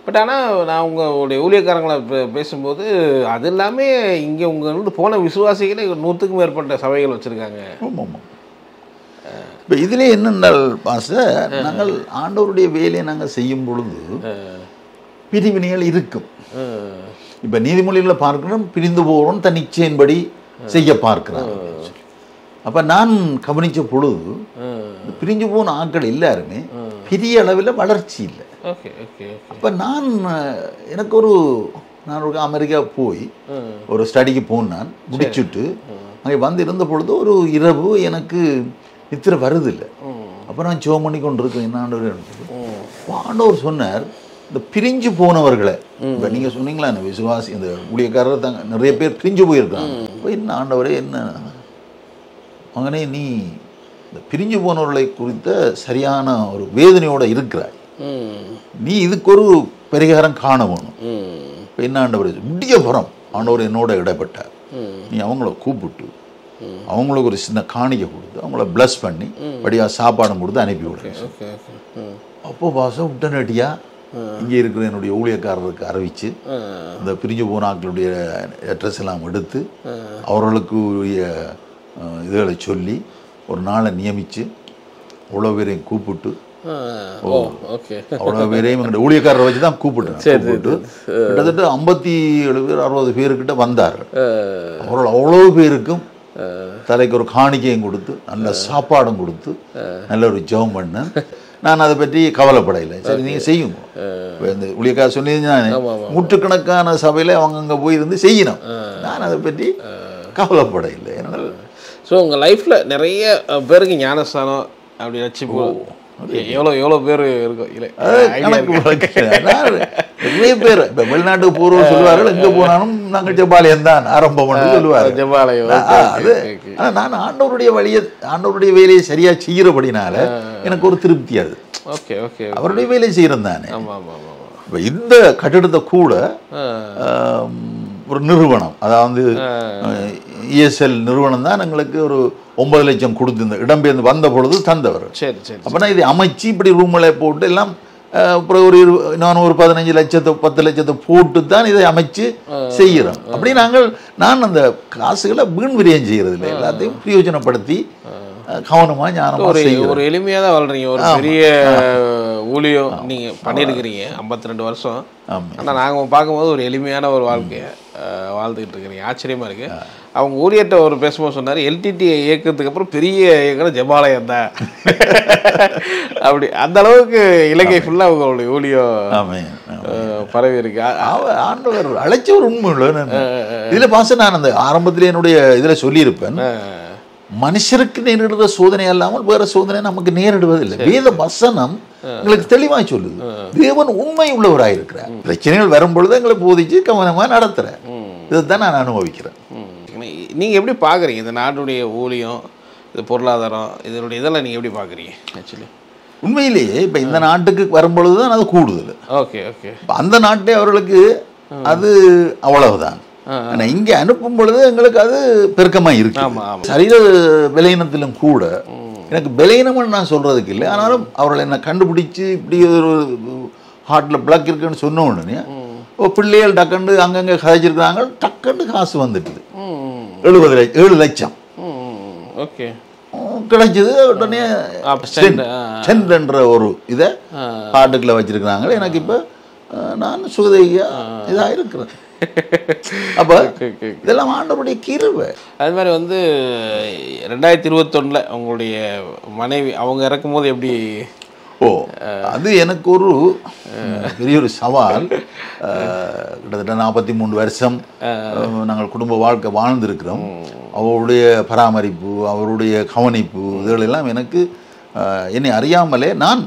பட் ஆனால் நான் உங்களுடைய ஊழியக்காரங்களை பேசும்போது அது எல்லாமே இங்கே உங்களோட போன விசுவாசிகளே 100க்கும் மேற்பட்ட சபைகள் வச்சுருக்காங்க. ஆமாம். இப்போ இதிலே என்னென்னால் பாஸ்டர், நாங்கள் ஆண்டவருடைய வேலையை நாங்கள் செய்யும் பொழுது பிரிவினைகள் இருக்கும். இப்போ நீதிமொழிகளை பார்க்கணும், பிரிந்து போகிறோம் தன் நிச்சயின்படி செய்ய பார்க்கிறாங்க. அப்போ நான் கவனித்த பொழுது பிரிஞ்சு போன ஆட்கள் எல்லாருமே பெரிய அளவில் வளர்ச்சி இல்லை. அப்போ எனக்கு நான் அமெரிக்கா போய் ஒரு ஸ்டடிக்கு போனான், முடிச்சுட்டு அங்கே வந்து இருந்த பொழுது ஒரு இரவு எனக்கு நித்திரை வருதில்லை. அப்போ நான் ஜெபம் பண்ணி கொண்டு இருக்கேன். என்ன ஆண்டவர் சொன்னார், இந்த பிரிஞ்சு போனவர்களை, இப்போ நீங்கள் சொன்னீங்களா இந்த விசுவாசி இந்த ஊழியக்காரர் தாங்க நிறைய பேர் பிரிஞ்சு போயிருக்காங்க. இப்போ என்ன ஆண்டவரே, என்ன மகனே, நீ இந்த பிரிஞ்சு போனவர்களை குறித்த சரியான ஒரு வேதனையோடு இருக்கிறாய், நீ இதுக்கு ஒரு பரிகாரம் காண வேணும். இப்போ என்ன ஆண்டவர் முடிய புறம் ஆண்டவர் என்னோட இடப்பட்டார், நீ அவங்கள கூப்பிட்டு அவங்களுக்கு ஒரு சின்ன காணிக்கை கொடுத்து அவங்கள பிளஸ் பண்ணி படியாக சாப்பாடும் கொடுத்து அனுப்பி விடுறேன். அப்போ பாசம் உடனடியாக இங்கே இருக்கிற என்னுடைய ஊழியக்காரருக்கு அறிவித்து இந்த பிரிஞ்சு போன ஆட்களுடைய அட்ரஸ் எல்லாம் எடுத்து அவர்களுக்கு உரிய இதுகளை சொல்லி ஒரு நாளை நியமித்து அவ்வளோ பேரையும் கூப்பிட்டு அவ்வளோ பேரையும் எங்களுடைய ஊழியக்காரரை வச்சு தான் கூப்பிட்டு கிட்டத்தட்ட 57 பேர் 60 பேருக்கிட்ட வந்தார்கள். அவர்கள் அவ்வளோ பேருக்கும் தலைக்கு ஒரு காணிக்கையும் கொடுத்து நல்ல சாப்பாடும் கொடுத்து நல்ல ஒரு ஜெபம் பண்ண. நான் அதை பற்றி கவலைப்படையில. சரி நீங்கள் செய்யுங்க, இந்த ஊழியக்காரர் சொன்னீங்கன்னா நூற்றுக்கணக்கான சபையில் அவங்க அங்கே போயிருந்து செய்யணும். நான் அதை பற்றி கவலைப்படையில்லை. என்னால் ஸோ உங்கள் லைஃப்பில் நிறைய பேருக்கு ஞானஸ்தானம் அப்படி வச்சு எவ்வளோ பேர் இருக்கும் இல்லை நிறைய பேர். இப்போ வெளிநாட்டுக்கு போகிறோம் சொல்லுவார்கள், எங்கே போனாலும் நாங்கள் ஜெபாலயம் தான் ஆரம்பம் பண்ணி சொல்லுவார்கள். ஜெபாலயம் அது. ஆனால் நான் ஆண்டவருடைய வேலையை சரியாக செய்கிறபடினால எனக்கு ஒரு திருப்தி. அது அவருடைய வேலையை செய்கிறேன் தானே. இப்போ இந்த கட்டிடத்தை கூட ஒரு நிறுவனம், அதாவது ESL நிறுவனம் தான் எங்களுக்கு ஒரு 9 லட்சம் கொடுத்து இந்த இடம்பெயர்ந்து வந்த பொழுது தந்தவர். அப்போனா இதை அமைச்சு இப்படி ரூமில் போட்டு எல்லாம் அப்புறம் நான் ஒரு 15 லட்சத்தை 10 லட்சத்தை போட்டு தான் இதை அமைச்சு செய்கிறோம். அப்படி நான் அந்த காசுகளை வீண் விரயம் செய்கிறது இல்லை, எல்லாத்தையும் பிரயோஜனப்படுத்தி கவனமாக ஞானமாக ஒரு எளிமையாக தான் வாழ்றீங்க. ஒரு பெரிய ஊழியம் நீங்கள் பண்ணியிருக்கிறீங்க 52 வருஷம். ஆனால் நாங்கள் பார்க்கும்போது ஒரு எளிமையான ஒரு வாழ்க்கையை வாழ்ந்துக்கிட்டு இருக்கிறீங்க. ஆச்சரியமாக இருக்குது. அவங்க ஊழியர்கிட்ட ஒரு பேசும்போது சொன்னார், LTT இயக்கத்துக்கு அப்புறம் பெரிய இயக்கம் ஜெபாலயம் தான். அப்படி அந்த அளவுக்கு இலங்கை ஃபுல்லாக அவங்களுடைய ஊழியம் பரவி இருக்கு. ஆண்டவர் அழைச்ச ஒரு உண்மை இல்லை இதில் பாச. நான் அந்த ஆரம்பத்தில் என்னுடைய இதில் சொல்லியிருப்பேன், மனுஷருக்கு நேரிடுற சோதனை அல்லாமல் வேற சோதனை நமக்கு நேரிடுவதில்லை. வேத வசனம் எங்களுக்கு தெளிவாக சொல்லுது, தேவன் உண்மை உள்ளவராயிருக்கிறார். பிரச்சனைகள் வரும்பொழுது எங்களை போதிச்சு கவனமாக நடத்துகிறேன். இதைத்தான் நான் அனுபவிக்கிறேன். நீங்கள் எப்படி பார்க்குறீங்க இந்த நாட்டுடைய ஊழியம், இது பொருளாதாரம், இதெல்லாம் நீங்கள் எப்படி பார்க்குறீங்க? ஆக்சுவலி உண்மையிலேயே இப்போ இந்த நாட்டுக்கு வரும்பொழுது தான் அது கூடுதல். அந்த நாட்டே அவர்களுக்கு அது அவ்வளவுதான். ஆனால் இங்கே அனுப்பும் பொழுது எங்களுக்கு அது பெருக்கமாக இருக்கு. சரீர பலவீனத்திலும் கூட எனக்கு பலவீனம்னு நான் சொல்கிறதுக்கு இல்லை. ஆனாலும் அவர்கள் என்னை கண்டுபிடிச்சி இப்படி ஒரு ஹார்ட்டில் பிளக் இருக்குன்னு சொன்ன உடனே பிள்ளைகள் டக்குண்டு அங்கங்கே கதைச்சிருக்கிறாங்க, டக்குண்டு காசு வந்துட்டுது. 7 லட்சம் கிடைச்சது. உடனே சென்ட்ன்ற ஒரு இதை ஹார்ட்டுக்குள்ள வச்சிருக்கிறாங்க. எனக்கு இப்போ நான் சுகதையாக இதாக இருக்கிறேன். அப்போ இதெல்லாம் ஆண்டவருடைய கிருபை. அது மாதிரி 2021 உங்களுடைய மனைவி அவங்க இறக்கும் போது எப்படி? அது எனக்கு ஒரு பெரிய ஒரு சவால். கிட்டத்தட்ட 43 வருஷம் நாங்கள் குடும்ப வாழ்க்கை வாழ்ந்திருக்கிறோம். அவருடைய பராமரிப்பு, அவருடைய கவனிப்பு, இதுகளெல்லாம் எனக்கு என்னை அறியாமலே நான்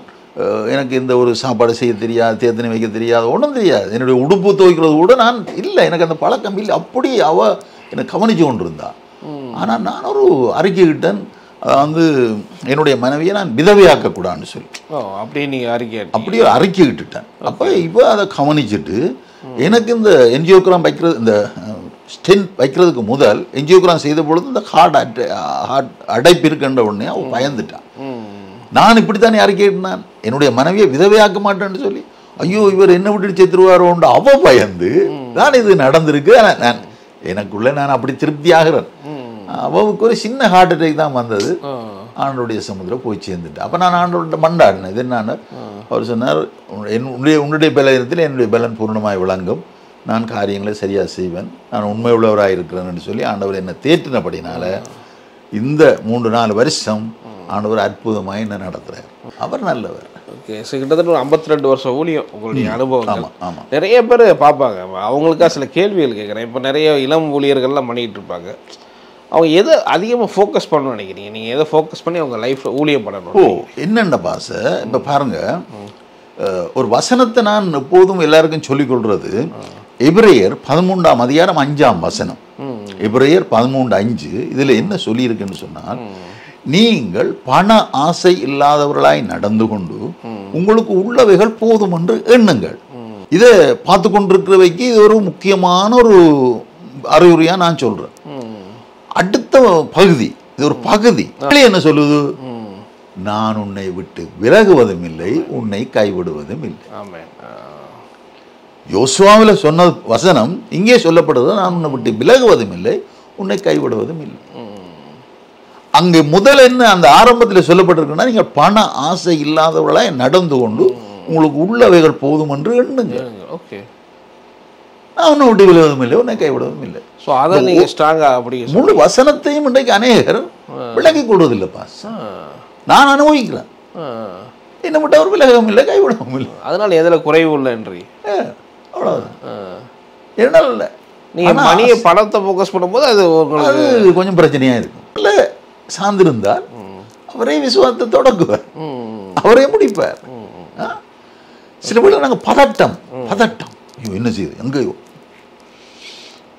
எனக்கு இந்த ஒரு சாப்பாடு செய்ய தெரியாது, தேத்தனை வைக்க தெரியாது, ஒன்றும் தெரியாது. என்னுடைய உடுப்பு துவைக்கிறது கூட நான் இல்லை, எனக்கு அந்த பழக்கம் இல்லை. அப்படி அவள் என்னை கவனித்து கொண்டு இருந்தா. ஆனால் நான் ஒரு அறிக்கையிட்டேன், வந்து என்னுடைய மனைவியை நான் விதவையாக்கக்கூடாதுன்னு சொல்லி. அப்படியே நீங்கள் அப்படியே அறிக்கை விட்டுட்டேன். அப்போ இப்போ அதை கவனிச்சுட்டு எனக்கு இந்த என்ஜியோகிராம் வைக்கிறது, இந்த ஸ்டென்ட் வைக்கிறதுக்கு முதல் என்ஜியோகிராம் செய்த பொழுது இந்த ஹார்ட் அடைப்பு இருக்கின்ற உடனே அவள் பயந்துட்டான். நான் இப்படித்தானே அறிக்கையிட்டான், என்னுடைய மனைவியை விதவையாக்க மாட்டேன்னு சொல்லி. ஐயோ இவர் என்ன விட்டுட்டு செத்துருவாரோண்டு அவ பயந்து தான் இது நடந்திருக்கு. நான் எனக்குள்ள நான் அப்படி திருப்தி ஆகிறேன். அவளுக்கு ஒரு சின்ன ஹார்ட் அட்டாக் தான் வந்தது. ஆண்டோடைய சமுதிரம் போய் சேர்ந்துட்டு அப்போ நான் ஆண்டோட மண்டாடினேன். இது என்னன்னா அவர் சொன்னார், உன்னுடைய பலத்தில் என்னுடைய பலன் பூர்ணமாய் விளங்கும், நான் காரியங்களை சரியாக செய்வேன், நான் உண்மை உள்ளவராக இருக்கிறேன்னு சொல்லி ஆண்டவர் என்னை தேற்றினபடினால இந்த 3-4 வருஷம் ஆண்டவர் அற்புதமாக என்ன நடத்துகிறார். அவர் நல்லவர். ஓகே, ஸோ கிட்டத்தட்ட ஒரு 52 வருஷம் ஊழியம் உங்களுடைய அனுபவம். ஆமாம் ஆமாம். நிறைய பேர் பார்ப்பாங்க, அவங்களுக்கா சில கேள்விகள் கேட்குறேன். இப்போ நிறைய இளம் ஊழியர்கள்லாம் பண்ணிகிட்டு இருப்பாங்க. அவங்க எதை அதிகமாக ஃபோக்கஸ் பண்ணணும்னு நினைக்கிறீங்க? நீங்கள் எதை ஃபோக்கஸ் பண்ணி அவங்க லைஃப்பில் ஊழியம் பண்ணணும்? என்னென்ன பாச இப்போ பாருங்கள், ஒரு வசனத்தை நான் எப்போதும் எல்லாருக்கும் சொல்லிக்கொள்வது எபிரேயர் 13ஆம் அதிகாரம் 5ஆம் வசனம். எபிரேயர் 13:5 இதில் என்ன சொல்லியிருக்குன்னு சொன்னால், நீங்கள் பண ஆசை இல்லாதவர்களாய் நடந்து கொண்டு உங்களுக்கு உள்ளவைகள் போதும் என்று எண்ணுங்கள். இதை பார்த்து கொண்டிருக்கிறவைக்கு இது ஒரு முக்கியமான ஒரு அறிவுரையாக நான் சொல்கிறேன். அடுத்த பகுதி, இது ஒரு பகுதி என்ன சொல்லுது, நான் உன்னை விட்டு விலகுவதும் இல்லை, உன்னை கைவிடுவதும் இல்லை. யோசுவாவில் சொன்ன வசனம் இங்கே சொல்லப்படுது, நான் உன்னை விட்டு விலகுவதும் இல்லை, உன்னை கைவிடுவதும் இல்லை. அங்கே முதல் என்ன அந்த ஆரம்பத்தில் சொல்லப்பட்டிருக்குன்னா, நீங்கள் பண ஆசை இல்லாதவர்களாய் நடந்து கொண்டு உங்களுக்கு உள்ளவைகள் போதும் என்று எண்ணுங்க. ஓகே, நான் உன்னை விட்டு விலகுவதும் இல்லை, உன்னை கைவிடுவதும் இல்லை. ஸோ அதை நீங்கள் ஸ்ட்ராங்காக அப்படி முழு வசனத்தையும் இன்றைக்கு அநேகர் விலகி கொள்வதில்லைப்பா. நான் அனுபவிக்கிறேன், என்னை விட்டு அவர் விலகவும் இல்லை, கைவிடவும் இல்லை. அதனால எதில் குறைவு இல்லைன்றி அவ்வளோதான். என்னால் இல்லை, நீங்கள் மணியை பணத்தை ஃபோக்கஸ் பண்ணும்போது அது அது கொஞ்சம் பிரச்சனையாக இருக்கும். இல்லை சார்ந்திருந்தால் அவரே விசுவாசத்தை தொடங்குவார், அவரே முடிப்பார். சில பேர் நாங்கள் பதட்டம் ஐயோ என்ன செய்யுது எங்கேயோ.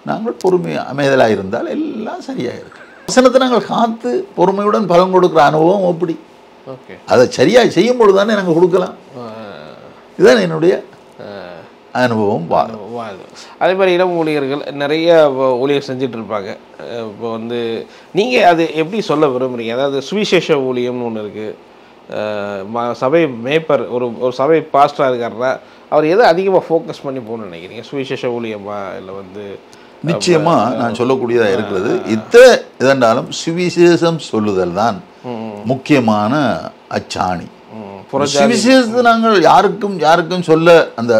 நாங்கள் பொறுமை அமைதலாக இருந்தால் எல்லாம் சரியாக இருக்கு. வசனத்தை நாங்கள் காத்து பொறுமையுடன் பலன் கொடுக்குற அனுபவம் அப்படி. அதை சரியாக செய்யும் பொழுது தானே நாங்கள் கொடுக்கலாம். இதுதான் என்னுடைய அனுபவம். அதே மாதிரி இளம் ஊழியர்கள் நிறைய ஊழியர் செஞ்சுட்டு இருப்பாங்க. இப்போ வந்து நீங்கள் அது எப்படி சொல்ல விரும்புகிறீங்க? அதாவது சுவிசேஷ ஊழியம்னு ஒன்று இருக்குது. சபை மேய்ப்பர் ஒரு சபை பாஸ்டராக இருக்காருன்னா அவர் எதை அதிகமாக ஃபோக்கஸ் பண்ணி போகணும்னு நினைக்கிறீங்க? சுவிசேஷ ஊழியமா இல்லை வந்து? நிச்சயமாக நான் சொல்லக்கூடியதாக இருக்கிறது, இதென்றாலும் சுவிசேஷம் சொல்லுதல் தான் முக்கியமான அச்சாணி. சுவிசேஷத்தை நாங்கள் யாருக்கும் சொல்ல அந்த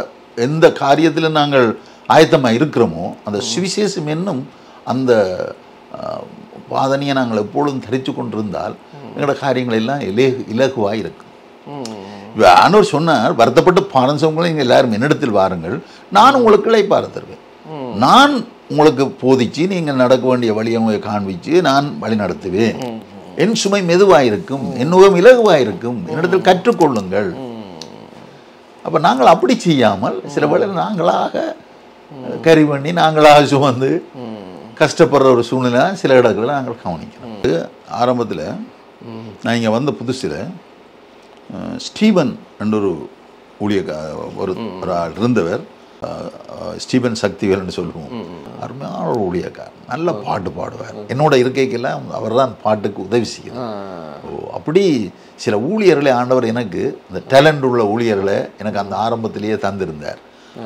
எந்த காரியத்தில் நாங்கள் ஆயத்தமாக இருக்கிறோமோ அந்த சுவிசேஷம் என்னும் அந்த பாதனையை நாங்கள் எப்பொழுதும் தரித்து கொண்டிருந்தால் எங்களோட காரியங்கள் எல்லாம் இலகுவாக இருக்கும். ஆனவர் சொன்னார், வருத்தப்பட்டு பாரஞ்சவங்களும் நீங்கள் எல்லாரும் என்னிடத்தில் வாருங்கள், நான் உங்களுக்கு இளைப்பாற தருவேன். நான் உங்களுக்கு போதிச்சு நீங்கள் நடக்க வேண்டிய வழியை உங்களுக்கு காண்பிச்சு நான் வழி நடத்துவேன். என் சுமை மெதுவாக இருக்கும், என் நுகம் இலகுவாக இருக்கும், என்னிடத்தில் கற்றுக்கொள்ளுங்கள். அப்போ நாங்கள் அப்படி செய்யாமல் சில வேளை நாங்களாக கறி பண்ணி நாங்களாக சுமந்து கஷ்டப்படுற ஒரு சூழ்நிலை சில இடங்களில் நாங்கள் கவனிக்கிறோம். ஆரம்பத்தில் நான் இங்கே வந்த புதுசில் ஸ்டீபன் என்ற ஒரு ஒரு ஆள் இருந்தவர், ஸ்டீபன் சக்திவேல்னு சொல்லுவோம். அருமையான ஒரு ஊழியக்காரர், நல்ல பாட்டு பாடுவார். என்னோட இருக்கைக்கெல்லாம் அவர் தான் பாட்டுக்கு உதவி செய்யணும். அப்படி சில ஊழியர்களை ஆண்டவர் எனக்கு இந்த டேலண்ட் உள்ள ஊழியர்களை எனக்கு அந்த ஆரம்பத்திலேயே தந்திருந்தார்.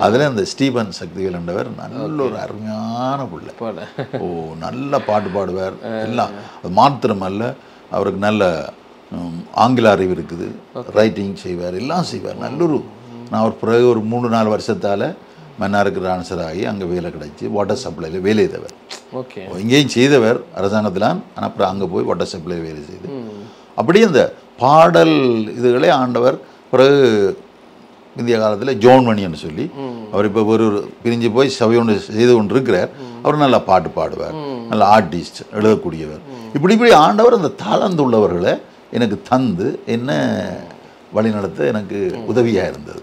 அதில் இந்த ஸ்டீபன் சக்திவேல் என்றவர் நல்ல ஒரு அருமையான பிள்ளை. நல்ல பாட்டு பாடுவார். எல்லாம் அது மாத்திரமல்ல, அவருக்கு நல்ல ஆங்கில அறிவு இருக்குது, ரைட்டிங் செய்வார், எல்லாம் செய்வார். நல்லொரு நான் ஒரு பிறகு ஒரு 3-4 வருஷத்தால் மன்னாருக்கு ட்ரான்ஸ்ஃபர் ஆகி அங்கே வேலை கிடைச்சி வாட்டர் சப்ளையில் வேலை செய்தவர். ஓகே, இங்கேயும் செய்தவர் அரசாங்கத்தில், ஆனால் அப்புறம் அங்கே போய் வாட்டர் சப்ளை வேலை செய்து அப்படியே இந்த பாடல் இதுகளே ஆண்டவர். பிறகு இந்திய காலத்தில் ஜோன்மணின்னு சொல்லி அவர் இப்போ ஒரு பிரிஞ்சு போய் சபை ஒன்று செய்து கொண்டு இருக்கிறார். அவர் நல்லா பாட்டு பாடுவார், நல்ல ஆர்டிஸ்ட், எழுதக்கூடியவர். இப்படி ஆண்டவர் அந்த தாளந்து உள்ளவர்களை எனக்கு தந்து என்ன வழிநடத்த எனக்கு உதவியாக இருந்தது.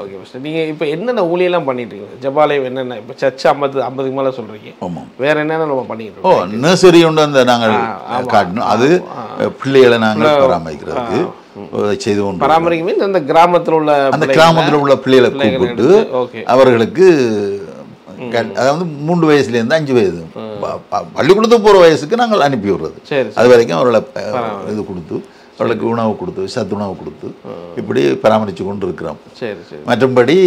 Okay pastor. நீங்கள் இப்போ என்னென்ன ஊழியெல்லாம் பண்ணிட்டு இருக்கீங்க? ஜெபாலயம் என்னென்ன இப்போ சர்ச் 50க்கு மேலே சொல்கிறீங்க. ஆமாம். வேற என்னென்ன நம்ம பண்ணிட்டு இருக்கோம்? நர்சரி ஒன்று அந்த நாங்கள் காட்டணும். அது பிள்ளைகளை நாங்கள் பராமரிக்கிறதுக்கு செய்து கொண்டு பராமரிக்க மீன்ஸ் அந்த கிராமத்தில் உள்ள பிள்ளைகளை கூப்பிட்டு அவர்களுக்கு அதாவது 3 வயசுலேருந்து 5 வயது பள்ளிக்கூடத்துக்கு போகிற வயசுக்கு நாங்கள் அனுப்பி விடுறது. அது வரைக்கும் அவர்களை இது கொடுத்து அவர்களுக்கு உணவு கொடுத்து சத்து உணவு கொடுத்து இப்படி பராமரித்து கொண்டு இருக்கிறோம். மற்றபடி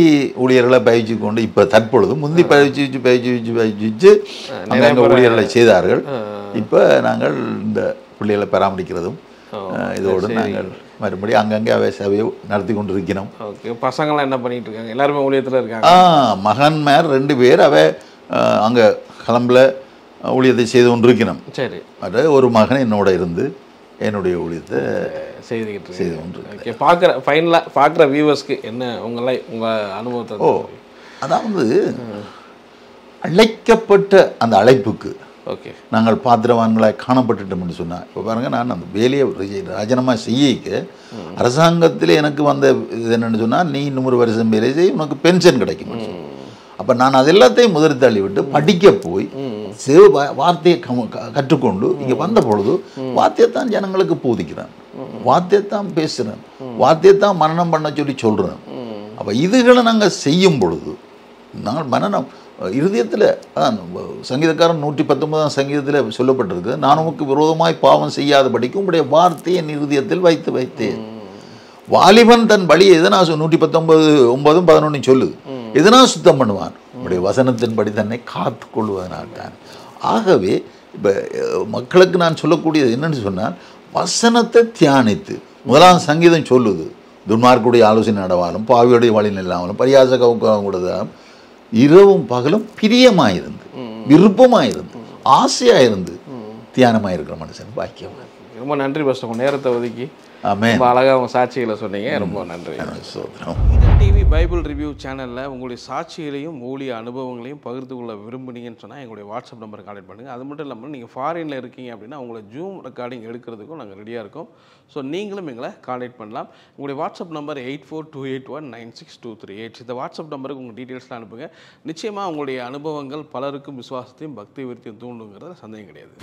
ஊழியர்களை பயிற்சி கொண்டு இப்போ தற்பொழுது முந்தி பயிற்சி அங்கே ஊழியர்களை செய்தார்கள். இப்போ நாங்கள் இந்த பிள்ளைகளை பராமரிக்கிறதும் இதோடு நாங்கள் மறுபடி அங்கங்கே அவை சேவையை நடத்தி கொண்டு இருக்கிறோம். பசங்களாம் என்ன பண்ணிட்டு இருக்காங்க? எல்லாருமே ஊழியத்தில் இருக்காங்க. மகன்மார் 2 பேர் அவை அங்கே கிளம்புல ஊழியத்தை செய்து கொண்டு இருக்கணும். சரி. அது ஒரு மகன் என்னோட இருந்து என்னுடைய ஊழியத்தை செய்து கொண்டு பார்க்குற வியூவர்ஸ்க்கு என்ன உங்கள் அனுபவத்தை? அதாவது அழைக்கப்பட்ட அந்த அழைப்புக்கு நாங்கள் பாத்திரவான்களாக காணப்பட்டுட்டோம்னு சொன்னால் இப்போ பாருங்கள், நான் அந்த வேலையை ராஜினாமா செய்யிக்க அரசாங்கத்தில் எனக்கு வந்த இது என்னென்னு சொன்னால், நீ 100 வருஷம் வேலை செய்ய உனக்கு பென்ஷன் கிடைக்கும். அப்போ நான் அது எல்லாத்தையும் முதல் தள்ளி விட்டு படிக்க போய் வார்த்தையை கற்றுக்கொண்டு இங்கே வந்த பொழுது வார்த்தையத்தான் ஜனங்களுக்கு போதிக்கிறேன், வார்த்தையத்தான் பேசுகிறேன், வார்த்தையத்தான் மனனம் பண்ண சொல்கிறேன். அப்போ இதுகளை நாங்கள் செய்யும் பொழுது நாங்கள் மனனம் இருதயத்தில் சங்கீதக்காரன் 119ஆம் சங்கீதத்தில் சொல்லப்பட்டிருக்கு, நான் உமக்கு விரோதமாய் பாவம் செய்யாதபடிக்கு உங்களுடைய வார்த்தையை என் இருதயத்தில் வைத்தேன். வாலிபன் தன் வழியை எதனா 119:9-11 சொல்லுது, எதனா சுத்தம் பண்ணுவான், உங்களுடைய வசனத்தின்படி தன்னை காத்து கொள்வதனால் தான். ஆகவே இப்போ மக்களுக்கு நான் சொல்லக்கூடியது என்னன்னு சொன்னால், வசனத்தை தியானித்து 1ஆம் சங்கீதம் சொல்லுது, துன்மார்க்குடைய ஆலோசனை நடவாலும் பாவியுடைய வழி நில்லாமலும் பரியாச கூடாதாலும் இரவும் பகலும் பிரியமாயிருந்து விருப்பமாயிருந்து ஆசையாயிருந்து தியானமாயிருக்கிற மனுஷன் பாக்கியம். ரொம்ப நன்றி பாஸ்டர், உங்கள் நேரத்தை ஒதுக்கி ஆமென் அழகாக உங்கள் சாட்சிகளை சொன்னீங்க. ரொம்ப நன்றி. டிவி பைபிள் ரிவ்யூ சேனலில் உங்களுடைய சாட்சிகளையும் ஊழிய அனுபவங்களையும் பகிர்ந்து கொள்ள விரும்புனீங்கன்னு சொன்னால் எங்களுடைய வாட்ஸ்அப் நம்பருக்கு கான்டெக்ட் பண்ணுங்கள். அது மட்டும் இல்லாமல் நீங்கள் ஃபாரினில் இருக்கீங்க அப்படின்னா உங்களை ஜூம் ரெக்கார்டிங் எடுக்கிறதுக்கும் நாங்கள் ரெடியாக இருக்கோம். ஸோ நீங்களும் எங்களை கான்டெக்ட் பண்ணலாம். உங்களுடைய வாட்ஸ்அப் நம்பர் 8428196238. இந்த வாட்ஸ்அப் நம்பருக்கு உங்கள் டீட்டெயில்ஸ்லாம் அனுப்புங்க. நிச்சயமாக உங்களுடைய அனுபவங்கள் பலருக்கும் விசுவாசத்தையும் பக்தி விருத்தியும் தூண்டுங்கிறத சந்தேகம் கிடையாது.